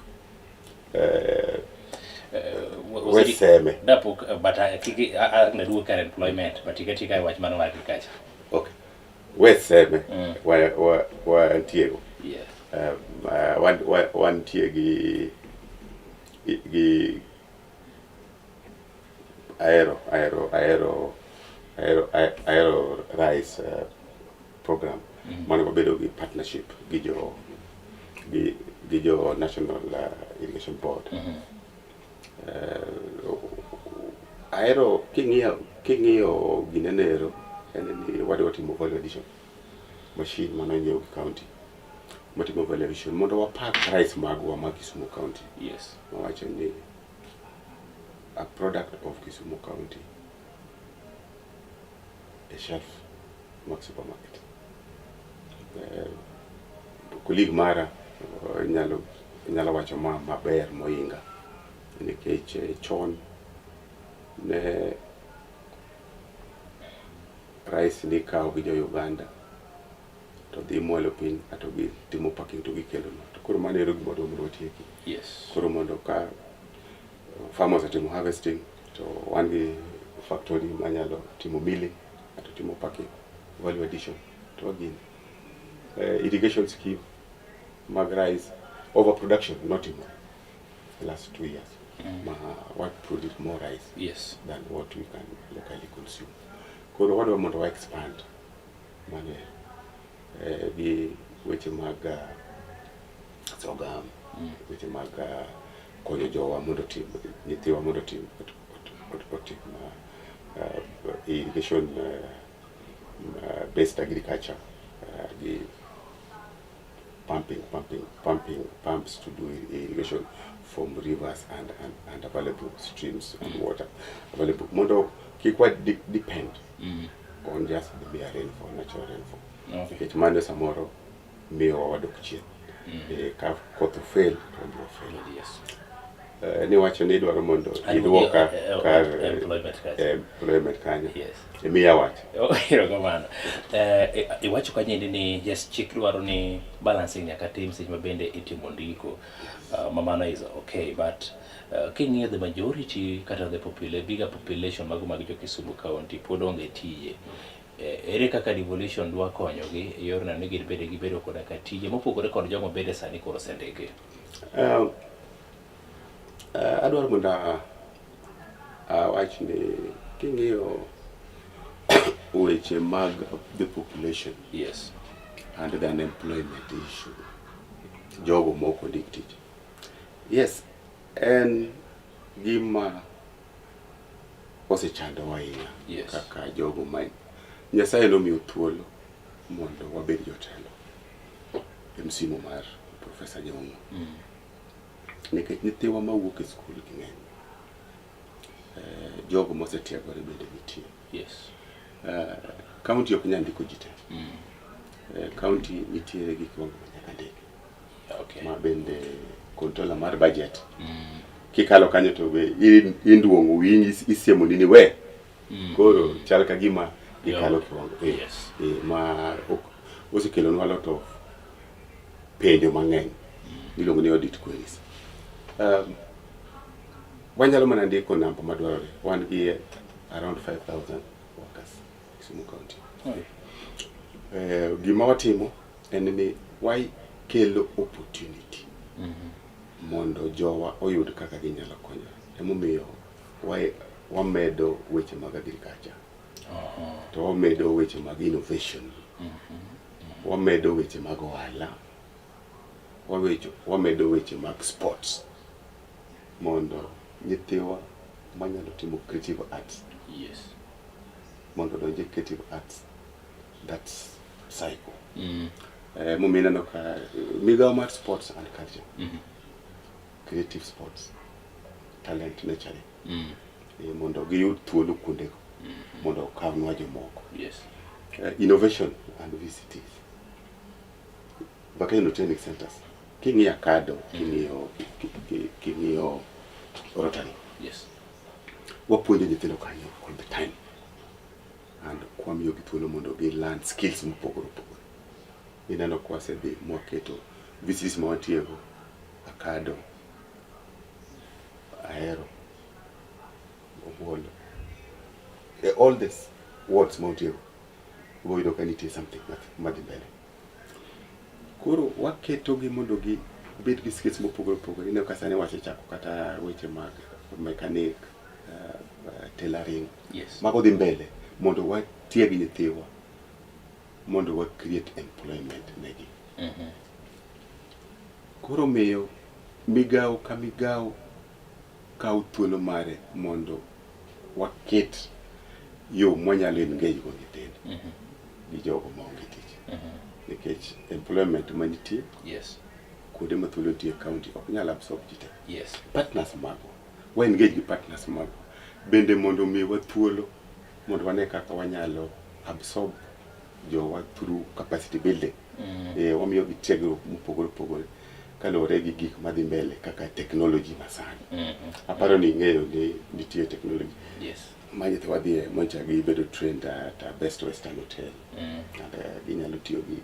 Weseme. Dapok bata kiki na duo current employment but tika watch man agriculture. Okay. Weseme wa tiego. Yes. Wan tiegi gi aero rice program. Mano wabedo gi partnership gi jo National Irrigation Board. Aero king'iyo ginenero en ni wadwa timo value addition machine mano nyiew gi county. matimo valuation mondo wapak price magwa ma Kisumu County. Yes. Mawacho ni a product of Kisumu County, a shelf mag supermarket. Colleague mara nyalo wacho maber moinga nikech chon ne rice ni kawo gi jo Uganda to dhi mwalo piny ato gi timo packing to gikelo to koro mano ero gima mondo watieki. Yes. Koro mondo ka farmers atimo harvesting to wan gi factory manyalo timo milling ato timo packing, value addition to again irrigation scheme mag rice overproduction not in the last 2 years. What produce more rice Yes. than what we can locally consume. Koro what we want to expand mane gi weche mag sogam, weche mag konyo jowa mondo tim nyithiwa mondo tim irrigation based agriculture, the pumps to do irrigation from rivers and available streams and water available. Mondo kikwa depend on just the bare rainfall, natural rainfall. Okay. Kech mano samoro miyo wadok chien. Ka koth fail to bro fail. Yes. Ni wacho ni dwaro mondo idwoka kar employment kanyo. Yes. Miya wacho. Erokamano. Iwacho kanyo ni just chik dwaro ni balancing nyaka tim seche mabende itimo ndiko. Mano is okay, but king'iyo the majority kata the bigger population mag jo Kisumu County pod onge tije. Ere kaka devolution dwa konyogi e yorno ni gibede gibedo koda ka tije mopogore kod jogo bede sani koro sendeke. Adwaro mondo awach ni king'iyo weche mag the population. Yes. And the unemployment issue, jogo moko ndik tich. Yes, en gima osechando ahinya. Yes. Kaka jogo ma Nyasaye nomiyo thuolo mondo wabed jotelo e msimu mar Professor Jong'o. Nikech nyithiwa mawuok e skul ging'eny. Jogo mosetiegore bende nitie. Yes. County ok nyal ndiko ji te. County nitiere gik moko nyaka ndiki. Okay. Ma bende controller mar budget. Kikalo kanyo to be induongo winyi isiemo nini we. Koro chal ka gima ikalo kiwango. Yes. Ma osekelo nwa lot of penjo mang'eny. Iluongo ni audit queries. Wanyalo mana ndiko namba madwarore. Wan gi around 5,000 workers Kisumu County. Gima watimo en ni why kelo opportunity mondo jowa oyud kaka ginyalo konyo. Emomiyo wamedo weche mag agriculture. To wamedo weche mag innovation. Wamedo weche mag ohala. Wamedo weche mag sports. Mondo nyithiwa manyalo timo creative arts. Yes. Mondo donje creative arts. That's cycle. Mumina no ka migawo mar sports and culture. Creative sports. Talent nurturing. Mondo giyud thuolo kuondego. Mondo okawnwa jomoko. Yes. Innovation and VCTs. Vocational training centers. King'iyo Kado, king'iyo Rotary. Yes. Wapuonjo nyithindo kanyo all the time. And kwamiyo gi thuolo mondo gi learn skills mopogore opogore. Ineno kwasedhi mwaketo VCTs mawatiego Akado, Ahero, Obuolo. All this words mawatiego. Woyudo ka nitie something madhi mbele. Koro waketo gi mondo gi bed gi skills mopogore opogore. Ineno ka sani wasechako kata weche mag mechanic, tailoring. Yes. Mago dhi mbele mondo watiegi nyithiwa mondo wa create employment negi. Koro miyo migawo ka migawo kawo thuolo mare mondo waket yo mwanyalo engage go nyithindo gi jogo maonge tich. nikech employment manitie Yes. kuonde mathuolo nitie county ok nyal absorb jite. Yes. Partners mago wa engage gi partners mago bende mondo miwa thuolo mondo wane kaka wanyalo absorb jowa through capacity building. Wamiyo gi tiegruok mopogore opogore kaluwore gi gik madhi mbele kaka technology masani. Aparo ni ing'eyo ni nitie technology. Yes. Manyithiwa dhi moncha gi bedo trained at Best Western Hotel. And ginyalo tiyo gi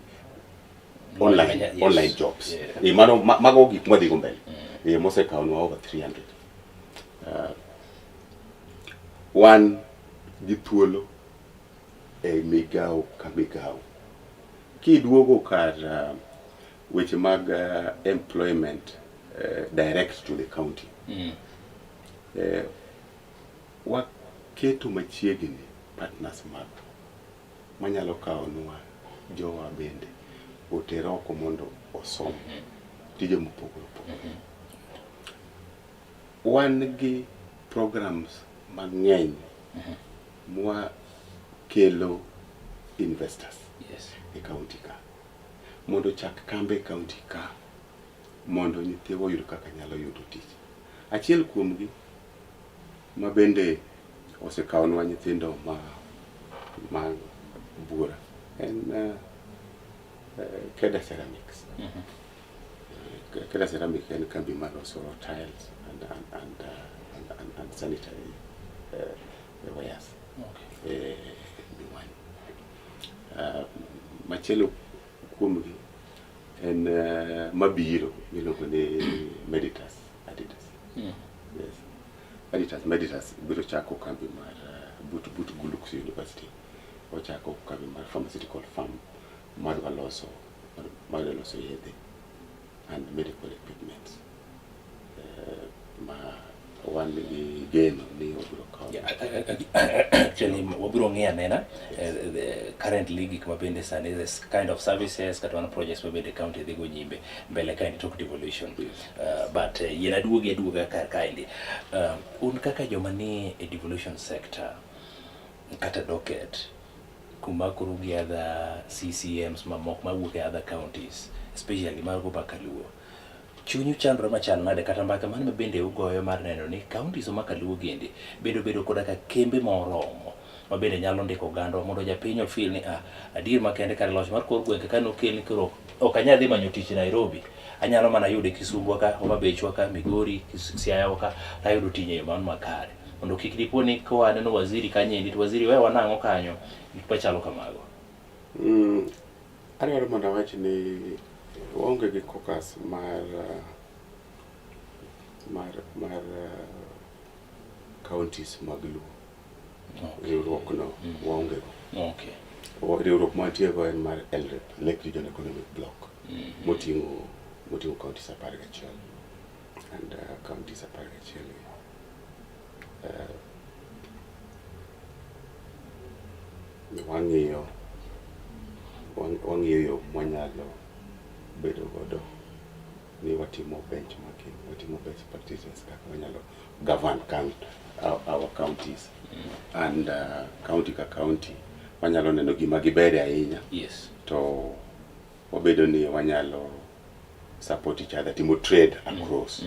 online jobs. Mano mago gik madhi go mbele. Mosekawnwa over 300. Wan gi thuolo e migawo ka migawo. Kiduogo kar weche mag employment direct to the county. Waketo machiegni partners mago manyalo kawonwa jowa bende otero oko mondo osom tije mopogore opogore. Wan gi programs mang'eny mwa kelo investors e county ka mondo chak kambe county ka mondo nyithiwa oyud kaka nyalo yudo tich. Achiel kuomgi ma bende osekawonwa nyithindo ma bura en Keda Ceramics. Keda Ceramics en kambi mar loso tiles and sanitary wares. Machielo kuomgi en mabiro miluongo ni Meditas Adidas. Yes. Meditas biro chako kambi mar but Gulux University. Ochako kambi mar pharmaceutical farm madwa loso yedhe and medical equipment. Ma wan gi geno ni obiro kawo. Actually wabiro ng'eyo anena currently gik mabende sani this kind of services kata wana projects mabende county dhigo nyimbe mbele kaendi tok devolution. But yena aduoga kar kaendi. Un kaka joma ni e devolution sector kata docket kuma koro gi other CCMs mamoko mawuok e other counties especially mago Bakaluo. Chunyu chandra machal nade kata mbaka mane bende ugoyo mar neno ni counties ma Kaluo gende bedo koda ka kembe moromo ma bende nyalo ndiko oganda mondo japiny ofeel ni adier makende kar loch mar kor gwenge kano kelni koro ok anyadhi manyo tich Nairobi, anyalo mana yude Kisumu ka Homa Bay ka Migori Siaya ka ayudo tije man makare mondo kik dipo ni ko aneno waziri kanyendi to waziri wewe wanang'o kanyo gik machalo kamago. Adwaro mondo awach ni waonge gi caucus mar counties mag Luo. Riwruok no waonge go. Okay. Riwruok mantie go en mar LREP, Lake Region Economic Block. Moting'o counties 11 and counties 11 wang'iyo yo mwanyalo bedo godo ni watimo benchmarking, watimo best practices kaka wanyalo govern our counties and county ka county wanyalo neno gima gibere ahinya. Yes. To wabedo ni wanyalo support each other, timo trade across.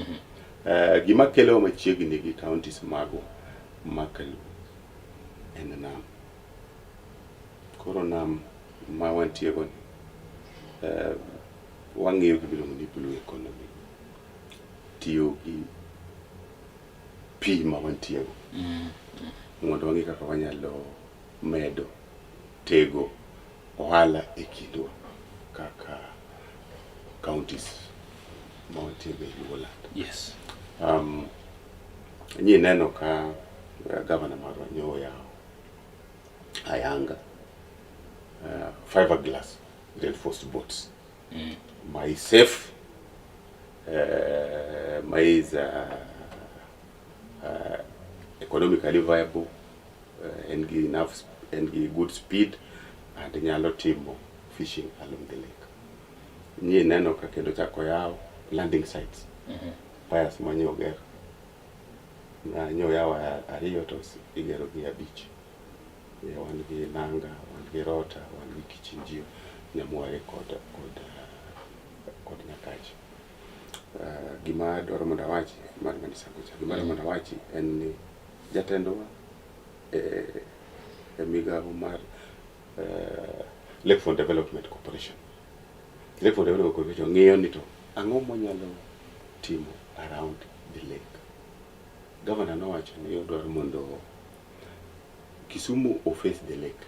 Gima kelo machiegni gi counties mago Makalu en nam. Koro nam ma wantie go wang'iyo gibiluongo ni blue economy. Tiyo gi pi ma wantie go mondo wang'i kaka wanyalo medo tego ohala e kindwa kaka counties ma wantie go e Luoland. Yes. Nyi neno ka governor marwa nyoya ayanga fiberglass reinforced boats. My safe, my economically viable, and enough and good speed, and nyalo timo fishing along the lake. Nye neno ka kendo chako yao landing sites. Piers manyoger. Na nyo yao ariyo to igero gi beach. Wan gi Nanga, wan gi Rota, wan gi Kichinjio. Nyamware kod Nyakachi. Gima dwaro mondo awachi mar manisagocha. Gima dwaro mondo awachi en ni jatendwa migawo mar Lakefront Development Corporation. Lakefront Development Corporation ng'iyo ni to ang'o monyalo timo around the lake. Governor nowacho ni odwaro mondo Kisumu face the lake.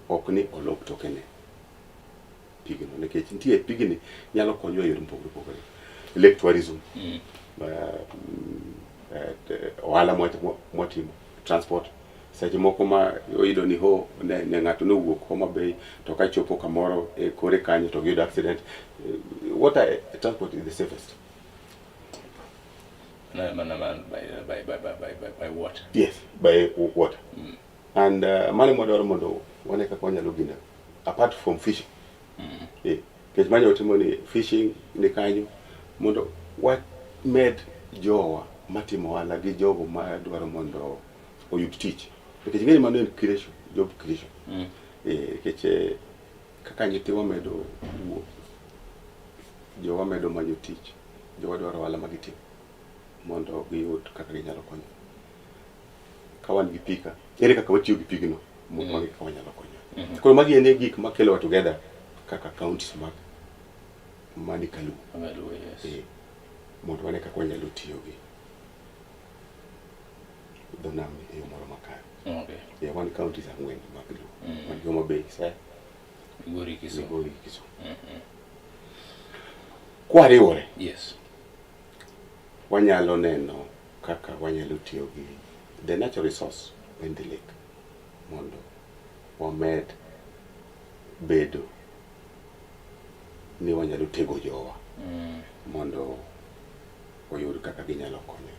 Ok ni olok tokene pigno, nikech nitie pigni nyalo konyo e yore mopogore opogore. Lake tourism, ohala mwatimo, transport. Seche moko ma oyudo ni ne ng'ato nowuok Homa Bay to ka chopo kamoro e kore kanyo to giyudo accident. Water transport is the safest. By water. Yes, by water. And mane mwadwaro mondo wane kaka wanyalo gina apart from fishing. Kech manyo timo ni fishing ni kanyo mondo what made jowa matimo wala gi jogo ma dwaro mondo oyud tich. Kech ngeni mano en creation, job creation. Kech kaka nyitiwa medo wuok, jowa medo manyo tich, jowa dwaro wala magitimo mondo giyud kaka ginyalo konyo. Kawan gi pika, ere kaka watiyo gi pigno mondo wagi kaka wanyalo konyo. Koro magi ene gik makelo wa together kaka counties mani Kalu. Mondo wane kaka wanyalo tiyo gi dho nam e yo moro makare. Wan counties ang'wen mag Luo. Wan Homa Bay, Migori, Kisumu. Kwariwore. Yes. Wanyalo neno kaka wanyalo tiyo gi the natural resource in the lake mondo wamed bedo ni wanyalo tego jowa mondo oyud kaka ginyalo konyo.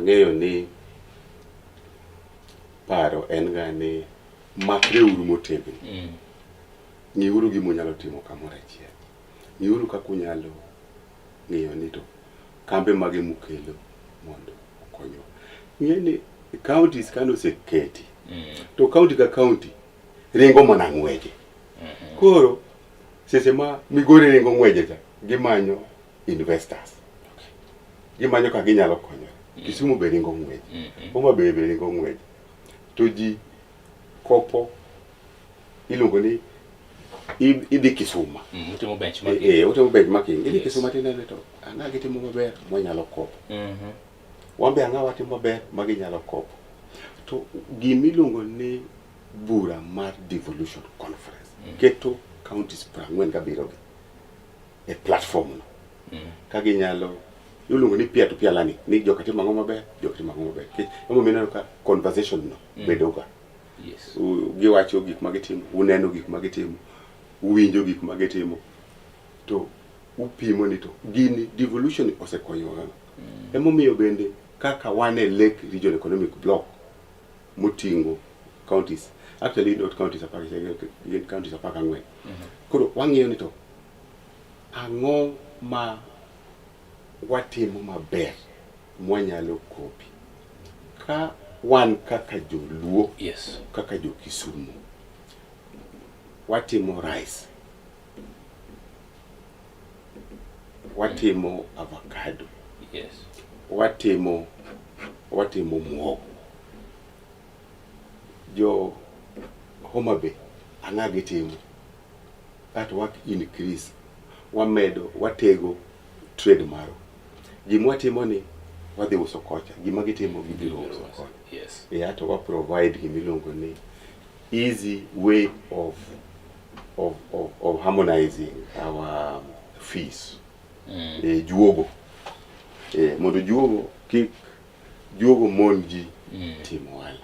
Ng'eyo ni paro en ga ni makre uru motegno. Ng'iuru gima unyalo timo kamoro achiel. Ng'iuru kaka unyalo ng'iyo ni to kambe mage mukelo mondo okonyo. Ng'e ni counties kano oseketi to county ka county ringo mana ng'weje. Koro seche ma Migori ringo ng'weje cha gimanyo investors. Gimanyo kaka ginyalo konyo. Kisumu be ringo ng'weje. Homa Bay be ringo ng'weje. To ji kopo iluongo ni idhi Kisumu. Utimo benchmarking. Utimo benchmarking. Idhi Kisumu tinene to ang'a gitimo maber mwanyalo kopo. Wambe ang'a watimo maber maginyalo kopo. To gimiluongo ni bura mar devolution conference. Keto counties 47 e platform no. Ka ginyalo iluongo ni peer to peer learning. Ni joka timo ang'o maber, joka timo ang'o maber. Emo mineno ka conversation no bedo ga. Yes. Giwacho gik magitimo, uneno gik magitimo, uwinjo gik magitimo. To upimo ni to gini devolution osekonyowa. Emomiyo bende kaka wane Lake Regional Economic Block motingo counties, actually not counties apart, counties apart ang'wen. Koro wang'iyo ni to ang'o ma watimo maber mwanyalo kopi ka wan kaka joluo, yes, kaka jo Kisumu watimo rice, watimo avocado, yes, watimo muogo. Jo Homa Bay ang'a gitimo that work increase, wamedo watego trade maro. Gima watimo ni wadhi uso kocha, gima gitimo gibiro uso kocha. Yes. To wa provide gimiluongo ni easy way of harmonizing our fees. Juogo. Mondo juogo kik juogo monji timo wala.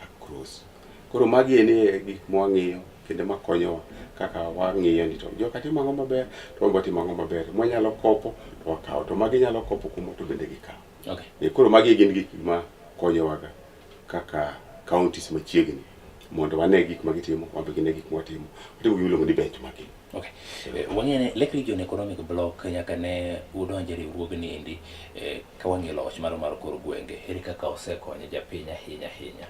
Across. Koro magi ene gik mwang'iyo kendo makonyowa kaka wang'iyo ni to joka timo ang'o maber to wabiro timo ang'o maber. Mwanyalo kopo to wakawo, to magi nyalo kopo kumo to bende gikawo. Okay. Koro magi gin gik ma konyowaga kaka counties machiegni mondo wane gik magitimo, wambe gine gik mwatimo. Watimo gimiluongo ni benchmarking. Okay. Wang'ene Lake Regional Economic Block nyaka ne udonje riwruogni endi ka wang'iyo loch mar kor gwenge, ere kaka osekonyo japiny ahinya.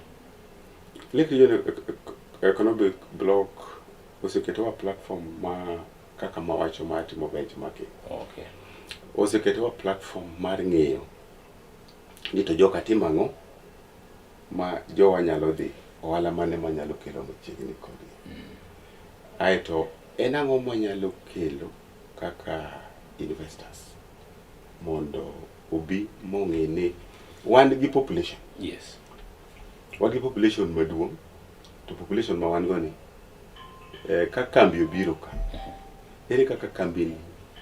Lake Region Economic Block oseketowa platform ma kaka mawacho matimo benchmarking. Okay. Oseketowa platform mar ng'eyo ni to joka timo ang'o ma jowa nyalo dhi ohala mane manyalo kelo machiegni kodgi. Aeto en ang'o manyalo kelo kaka investors mondo obi mong'e ni wan gi population. Yes. Wan gi population maduong', to population ma wan go ni ka kambi obiro ka, ere kaka kambi ni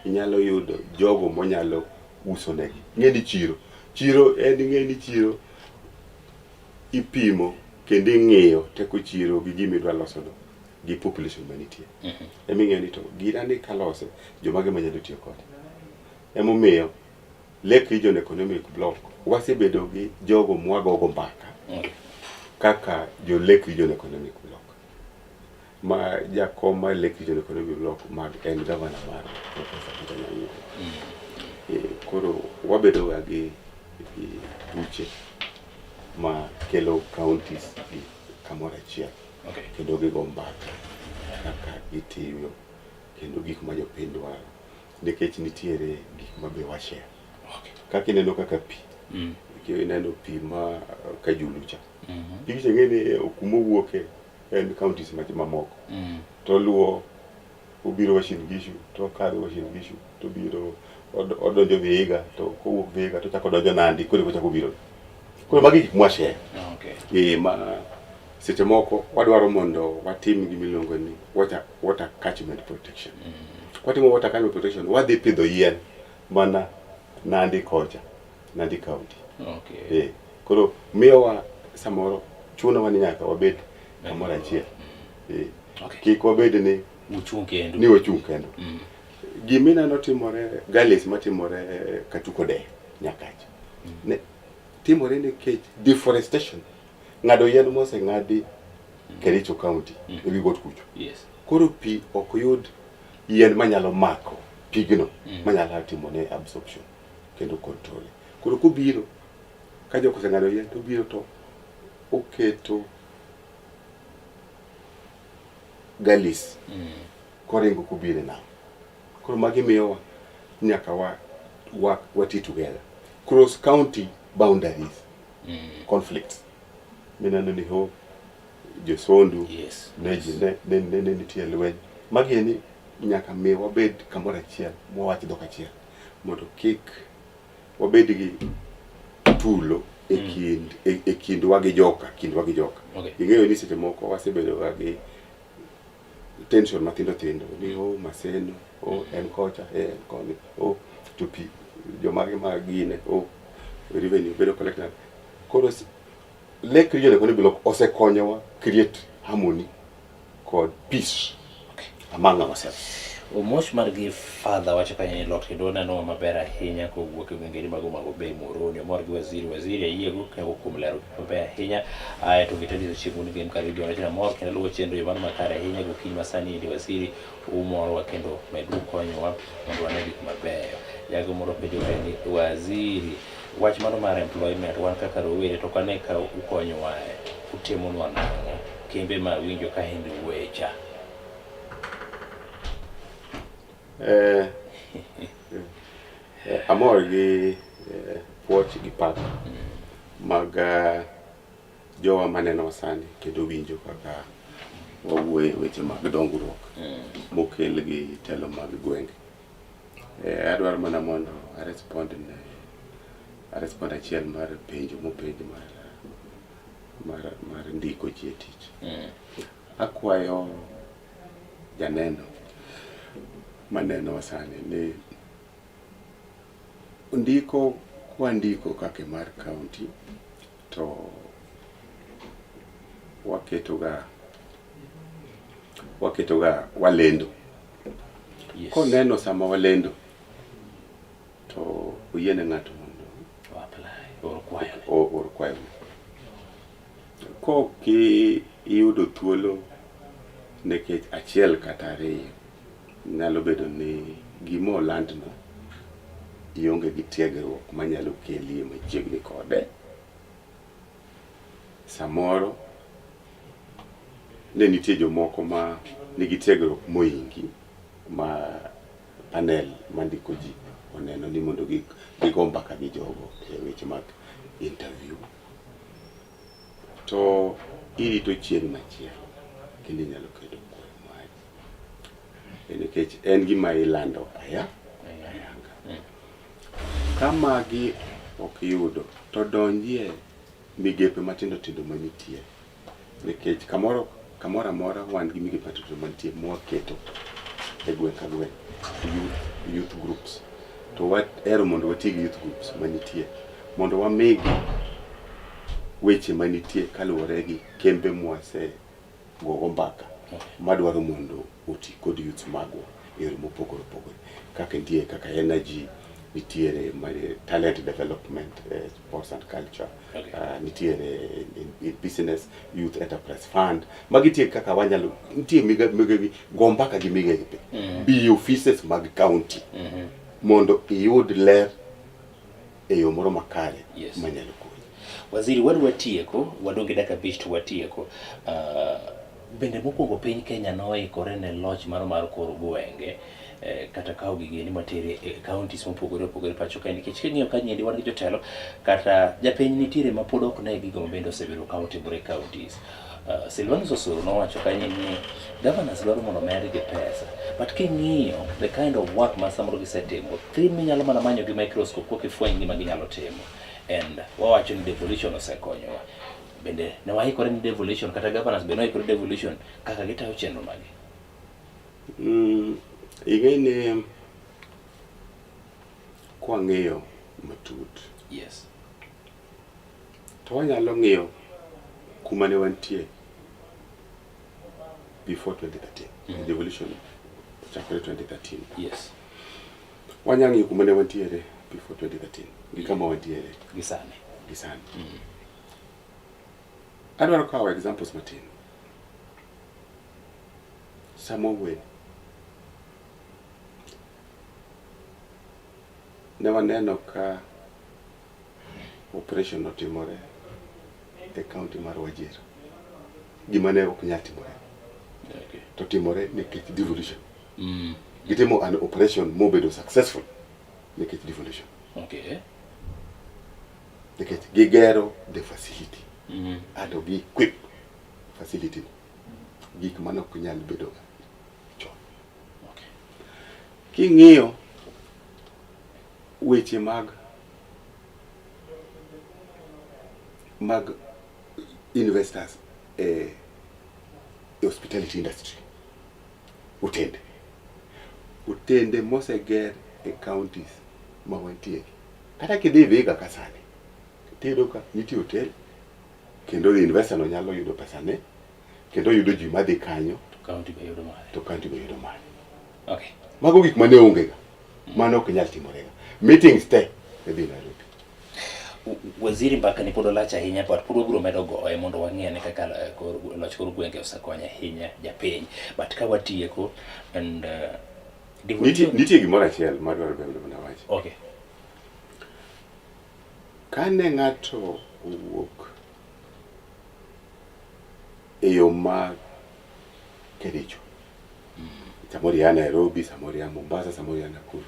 inyalo yudo jogo monyalo uso negi. Ng'eni chiro ng'eni chiro ipimo kendo ing'iyo teko chiro gi gima idwa loso do gi population manitie. Eming'eyo ni to gira ni kalose jomage manyalo tiyo kode. Emomiyo Lake Region Economic Block wasebedo gi jogo mwagogo mbaka kaka jo Lake Region Economic Block. Ma jakom mar Lake Region Economic Block mag en governor mar Professor Peter Nyang'o. Koro wabedo gi buche ma kelo counties gi kamoro achiel. Kendo gigo mbaka kaka gitiyo kendo gik ma jopiny dwaro. Nikech nitiere gik ma be washare. Kaka ineno kaka pi. Ineno pi ma Kajulucha. Pigi cheng'eni kuma owuoke en counties mamoko. To luo obiro Uasin Gishu, to kadho Uasin Gishu, to biro odonjo Vihiga, to kowuok Vihiga to chako donjo Nandi, koro chako biro. Koro magi gik mwashare. Ma seche moko wadwaro mondo watim gimiluongo ni water catchment protection. Kwatimo water catchment protection, wadhi pidho yien mana Nandi kocha, Nandi County. Koro miyowa samoro chuno ni nyaka wabed kamoro achiel. Kik wabed ni wachung' kendo. Gimineno timore Galis matimore Katukode Nyakacha. Timore nikech deforestation. Ng'ado yien moseng'adi Kericho County ewi got kucho. Koro pi ok yud yien manyalo mako pigno manyalo timone absorption kendo control. Koro kubiro ka jok oseng'ado yien to biro to oketo Galis koringo kubire na. Koro magi miyowa nyaka wati together. Cross county boundaries, conflicts. Minano ni ho Josondu, ne nitie lweny. Magi ni nyaka mi wabed kamoro achiel, mwawach dhok achiel mondo kik wabed gi tulo e kindwa gi joka. Ing'eyo ni seche moko wasebedo gi tension mathindo ni Maseno, en kocha, en koni, to pi jomage magine, revenue bedo collected. Koro Lake Region Economic Block osekonyowa create harmony kod peace among ourselves. Omosh margi father wacho kanya ni lot kendo neno maber ahinya kowuok e gwengeni mago bei Moroni mor gi waziri ayiego kendo kuom lero maber ahinya to gitadi chiemo ni game karibu na mor kendo luwo chenro yo mano makare ahinya gokinyi masani ndi waziri umorwa kendo medu konyowa mondo wane gik mabeyo. Jago moro penjo ni waziri wach mano mar employment wan kaka rowere to kane ka ukonyowa utemonwa nang'o kembe ma winjo ka hindi wecha. Amor gi puoch gi pak mag jowa maneno sani kendo winjo kaka wawuoye weche mag dongruok mokel gi telo mag gwenge. Adwaro mana mondo arespond achiel mar penjo mopenjo mar ndiko ji e tich. Akwayo janeno maneno sani ni ndiko kwandiko kake mar county to waketoga walendo. Koneno sama walendo to uyiene ng'ato mondo or kwayo. Koki iyudo thuolo nekech achiel kata ariyo nyalo bedo ni gimo olandno ionge gi tiegruok manyalo kelie machiegni kode. Samoro ne nitie jomoko ma nigi tiegruok moingi ma panel mandiko ji oneno ni mondo gigo mbaka gi jogo e weche mag interview. To irito chieng' machielo kendo inyalo keto kwayo mari. Nikech en gima ilando ayanga. Ka magi ok yudo to donjie migepe matindo tindo manitie. Nikech kamoro amora wan gi migepe matindo manitie mwaketo e gweng' ka gweng', youth groups. To ero mondo wati gi youth groups manitie mondo wamigi weche manitie kaluwore gi kembe mwase gogo mbaka madwaro mondo oti kod youth magwa e yore mopogore opogore, kaka nitie kaka energy, nitiere talent development, sports and culture, nitiere in business youth enterprise fund, magitie kaka wanyalo nitie migegi go mbaka gi migepe bi offices mag county mondo iyud ler e yo moro makare manyalo konyi. Waziri, watieko wadonge dakika 5 to watieko. Bende mokwongo piny Kenya noikore ne loch mar kor gwenge kata kawo gigeni matere e counties mopogore opogore pacho ka, nikech king'iyo kanyendi wan gi jotelo kata japiny nitiere ma pod ok ne gigo mabende osebedo ka otimore counties. Silvanus Osoro nowacho kanyo ni governors dwaro mondo med gi pesa, but king'iyo the kind of work ma samoro gisetimo, minyalo mana manyo gi microscope ko kifweny gima ginyalo timo, and wawacho ni devolution osekonyowa. Bende ne waikore ni devolution kata governors bende waikore devolution kaka gitayo chenro magi? Ing'eni kwa ng'iyo matut, yes, to wanyalo ng'iyo kuma ne wantie before 2013. Devolution chakore 2013. Yes. Wanyalo ng'iyo kuma ne wantiere before 2013 gi kama wantiere gisani. Adwaro kawo examples matin. Samowe ne waneno ka operation otimore e county mar Wajir. Gima ne ok nyal timore. To timore nikech devolution. Gitimo an operation mobedo successful nikech devolution. Nikech gigero the facility. Ado gi equip facility. Gik mano ok nyal bedo chon. King'iyo weche mag investors hospitality industry, utende moseger e counties ma wantie. Kata kidhi Vihiga kasani tedo ka nitie hotel kendo investor no nyalo yudo pesa ne kendo yudo ji madhi kanyo to county be yudo mare. Okay. Mago gik mane onge ga. Mano ok nyal timore ga. Meetings te e dhi Nairobi. Waziri, mbaka ni pod olach ahinya, but pod wabiro medo goye mondo wang'e ne kaka loch kor gwenge osekonyo ahinya japiny. But ka watieko and nitie gimoro achiel madwaro bedo na wacho. Okay. Kane ng'ato owuok e yo ma Kericho, samoro ya Nairobi, samoro ya Mombasa, samoro ya Nakuru,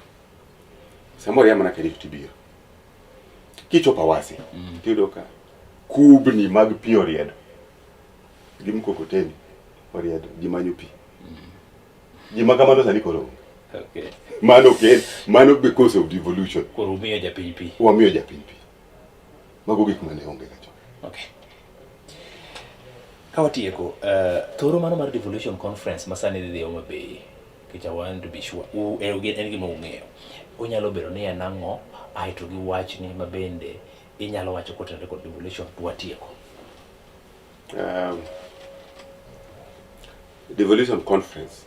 samoro ya mana Kericho tibiro kichopo Awasi, tiyudo ka kubni mag pi oriedo gi mkokoteni oriedo gi manyo pi. Gima kamano sani koro. Okay. Mano because of devolution. Koro umiyo japiny pi. Wamiyo japiny pi. Mago gik mane onge ga chon. Okay. Kawatieko, thoro mano mar devolution conference masani dhi Homa Bay, which I want to be sure, en gima ung'eyo, unyalo bedo ni en ang'o, aeto gi wachni mabende inyalo wacho kotenore kod devolution watieko. Devolution conference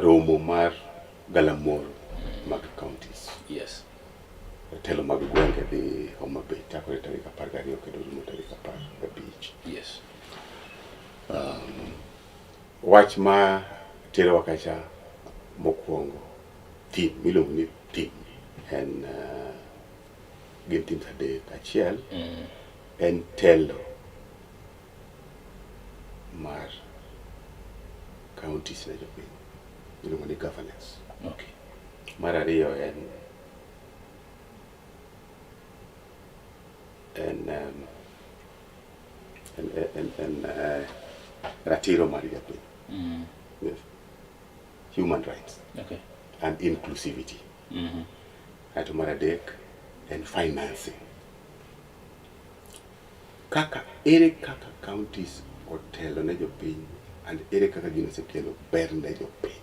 romo mar galamoro mag counties. Yes. Telo mag gwenge dhi Homa Bay chakore tarik 12 kendo rumo tarik 15. Yes. Wach ma tero wakacha mokwongo team miluongo ni team en gin teams adek. Achiel en telo mar counties ne jopiny iluongo ni governance. Okay. Mar ariyo en ratiro mar jopiny. Yes. Human rights. Okay. And inclusivity. Ato mar adek en financing. Ere kaka counties otelo ne jopiny and ere kaka gino sekelo ber ne jopiny.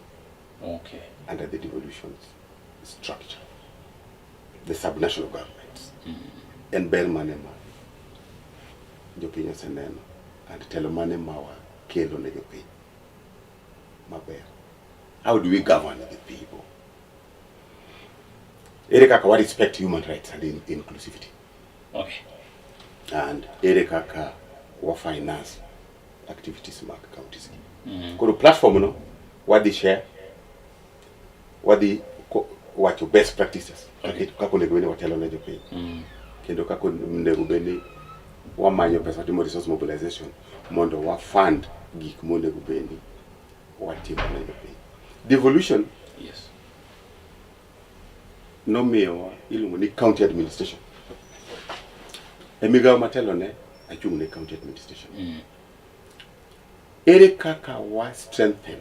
Okay. Under the devolution structure, the subnational governments. En ber mane ma jopiny oseneno and telo mane ma wakelo ne jopiny maber. How do we govern the people? Ere kaka we respect human rights and inclusivity. Okay. And ere kaka we finance activities mag counties. Koro platform no wadi share, wadi wacho best practices. Kako nego bene watelo ne jopiny. Kendo kako nego bene wamanyo pesa timo resource mobilization mondo wa fund gik monego bene watimo ne jopiny. Devolution, yes, no miyo iluongo ni county administration. Migawo matelo ne achung' ne county administration. Ere kaka wa strengthen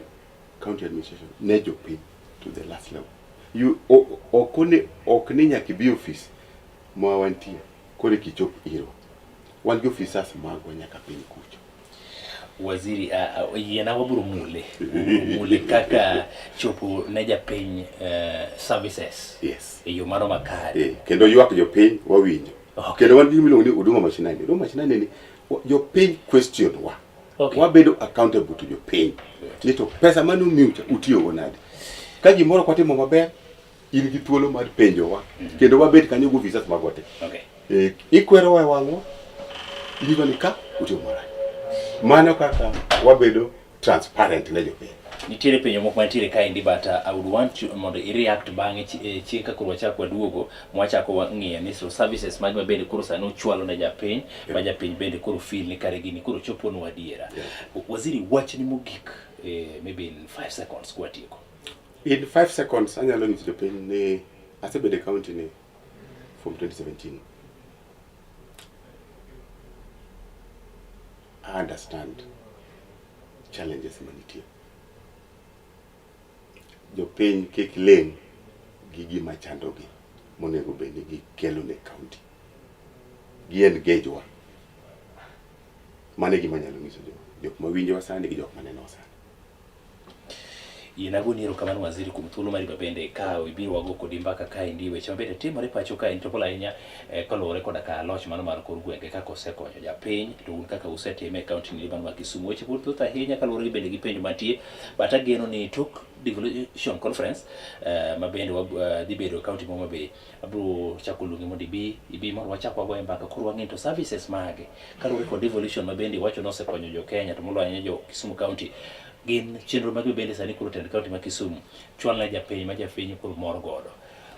county administration ne jopiny to the last level. Okni nyaka bi office ma wantie kore kichop iro. Wan gi officers magwa nyaka piny kucho. Waziri yena waburu mule kaka chopo ne japiny services. Yes. Yo mano makare. Kendo ywak jopiny wawinjo. Kendo wan gi miluongo ni huduma mashinani. Huduma mashinani ni jopiny question wa. Okay. Wabedo accountable to jopiny. Nito pesa manu miucha utiyo go nade. Ka gimoro kwatimo maber, in gi thuolo mar penjo wa. Kendo wabed kanyo go officers magwa te. Okay. Ikwero wa wang'o. Iwa ni ka utiyo marach. Mano kaka wabedo transparent ne jopiny. Nitiere penjo moko mantiere kae ndi bata I would want you mondo react bang'e chika koro wachako waduogo mwachako wang'iyo ni so services magi mabende koro sano chwalo ne japiny ma japiny bende koro feel ni kare gini koro chopo no adiera. Waziri wach ni mogik maybe in 5 seconds kwa tieko. In 5 seconds anyalo nyiso jopiny ni asebede county ni from 2017. I understand challenges manitie. Jopiny kik leng gi gima chandogi monego bende gi kelo ne county. Gi engage wa. Mane gima nyalo nyiso jok mawinjo wasani gi jok maneno wasani. Inago niro kamano waziri kuom thuolo mari bende kawo ibiro wago kodi mbaka kae ndi weche mabende timore pacho kae to pola inya kolore koda ka loch mano mar kor gwenge kaka osekonyo japiny to un kaka usetime county ni bang' Kisumu weche pur thoth ahinya kalore bende gi penjo mantie bata geno ni tok devolution conference mabende dhi bedo county mo mabe abro chako lungi mondo ibi mondo wachako wago mbaka koro wang'e to services mage kalore kod devolution mabende wacho no osekonyo jo Kenya to moloyo jo Kisumu county gin chenro mag bende sani kuro tend county ma Kisumu chwal na japiny ma jafiny kuro mor godo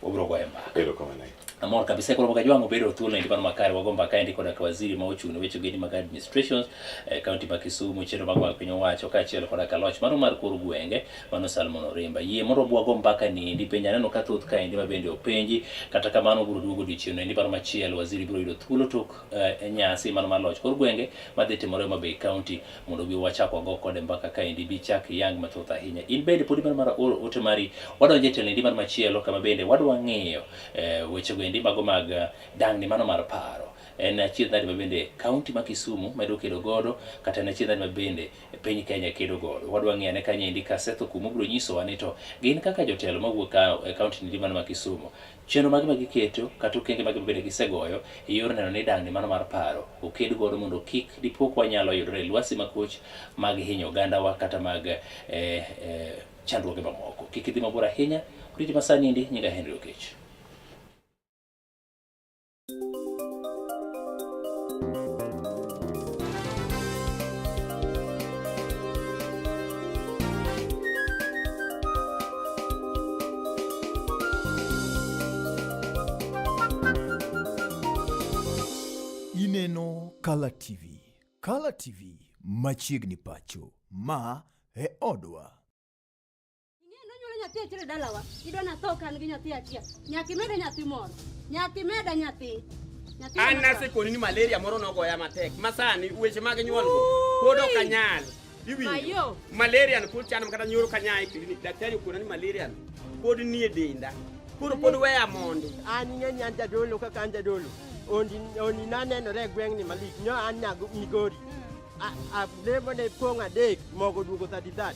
obro goye mbaka Erokamano. Amor kabisa koro Mukajwang' obedo thuolo ndi makare wago mbaka ndi koda waziri ma ochung' ne weche gedi mag administrations county ma Kisumu chenro mag piny owacho ka achiel koda ka loch mano mar kor gwenge mano Salmon Orimba yie moro bwago mbaka ni ndi penja neno ka thoth ka ndi mabende openji kata kamano biro duogo dichieng' ndi paro machiel waziri biro yudo thuolo tok nyasi mano mar loch kor gwenge madhi timore Homa Bay county mondo bi wachako go kode mbaka ka ndi bi chak yang mathoth ahinya in bende podi mar ote mari wadonje tele ndi mar machielo kama bende wadwa ng'iyo weche ndi mago mag dang'ni mano mar paro en achiel ndani mabende county ma Kisumu medo kedo godo kata en achiel ndani mabende piny Kenya kedo godo wadwa ng'iyane kanye ndi kasetho kumo biro nyiso wa to gin kaka jotelo mawuok county ndi mano ma Kisumu chenro magi magiketo kata okenge magi bende gisegoyo yor neno ni dang'ni mano mar paro oked godo mondo kik dipok wanyalo yudore lwasi makoch mag hinyo oganda wa kata mag chandruoge mamoko kik idhi mabor ahinya riti masani ndi nyinga Henry Okech. Ineno Color TV. Color TV, machiegni pacho. Ma e odwa. Nyathi achire dalawa, idwa na tho kan gi nyathi achiel. Nyaki meda nyathi moro. Nyaki meda nyathi. An nasekoni ni malaria moro nogoya matek. Masani weche mag nyuol go pod ok anyal. Iwinjo. Malaria no pod chano kata nyoro kanya e klinik. Daktari okona ni malaria pod ni e denda. Pod weya mondi. An ng'eny an jadolo kaka an jadolo. Oni nanenore e gweng' ni malich. Nyo an nyago Migori. A lemo ne pong' adek mogo duogo 33.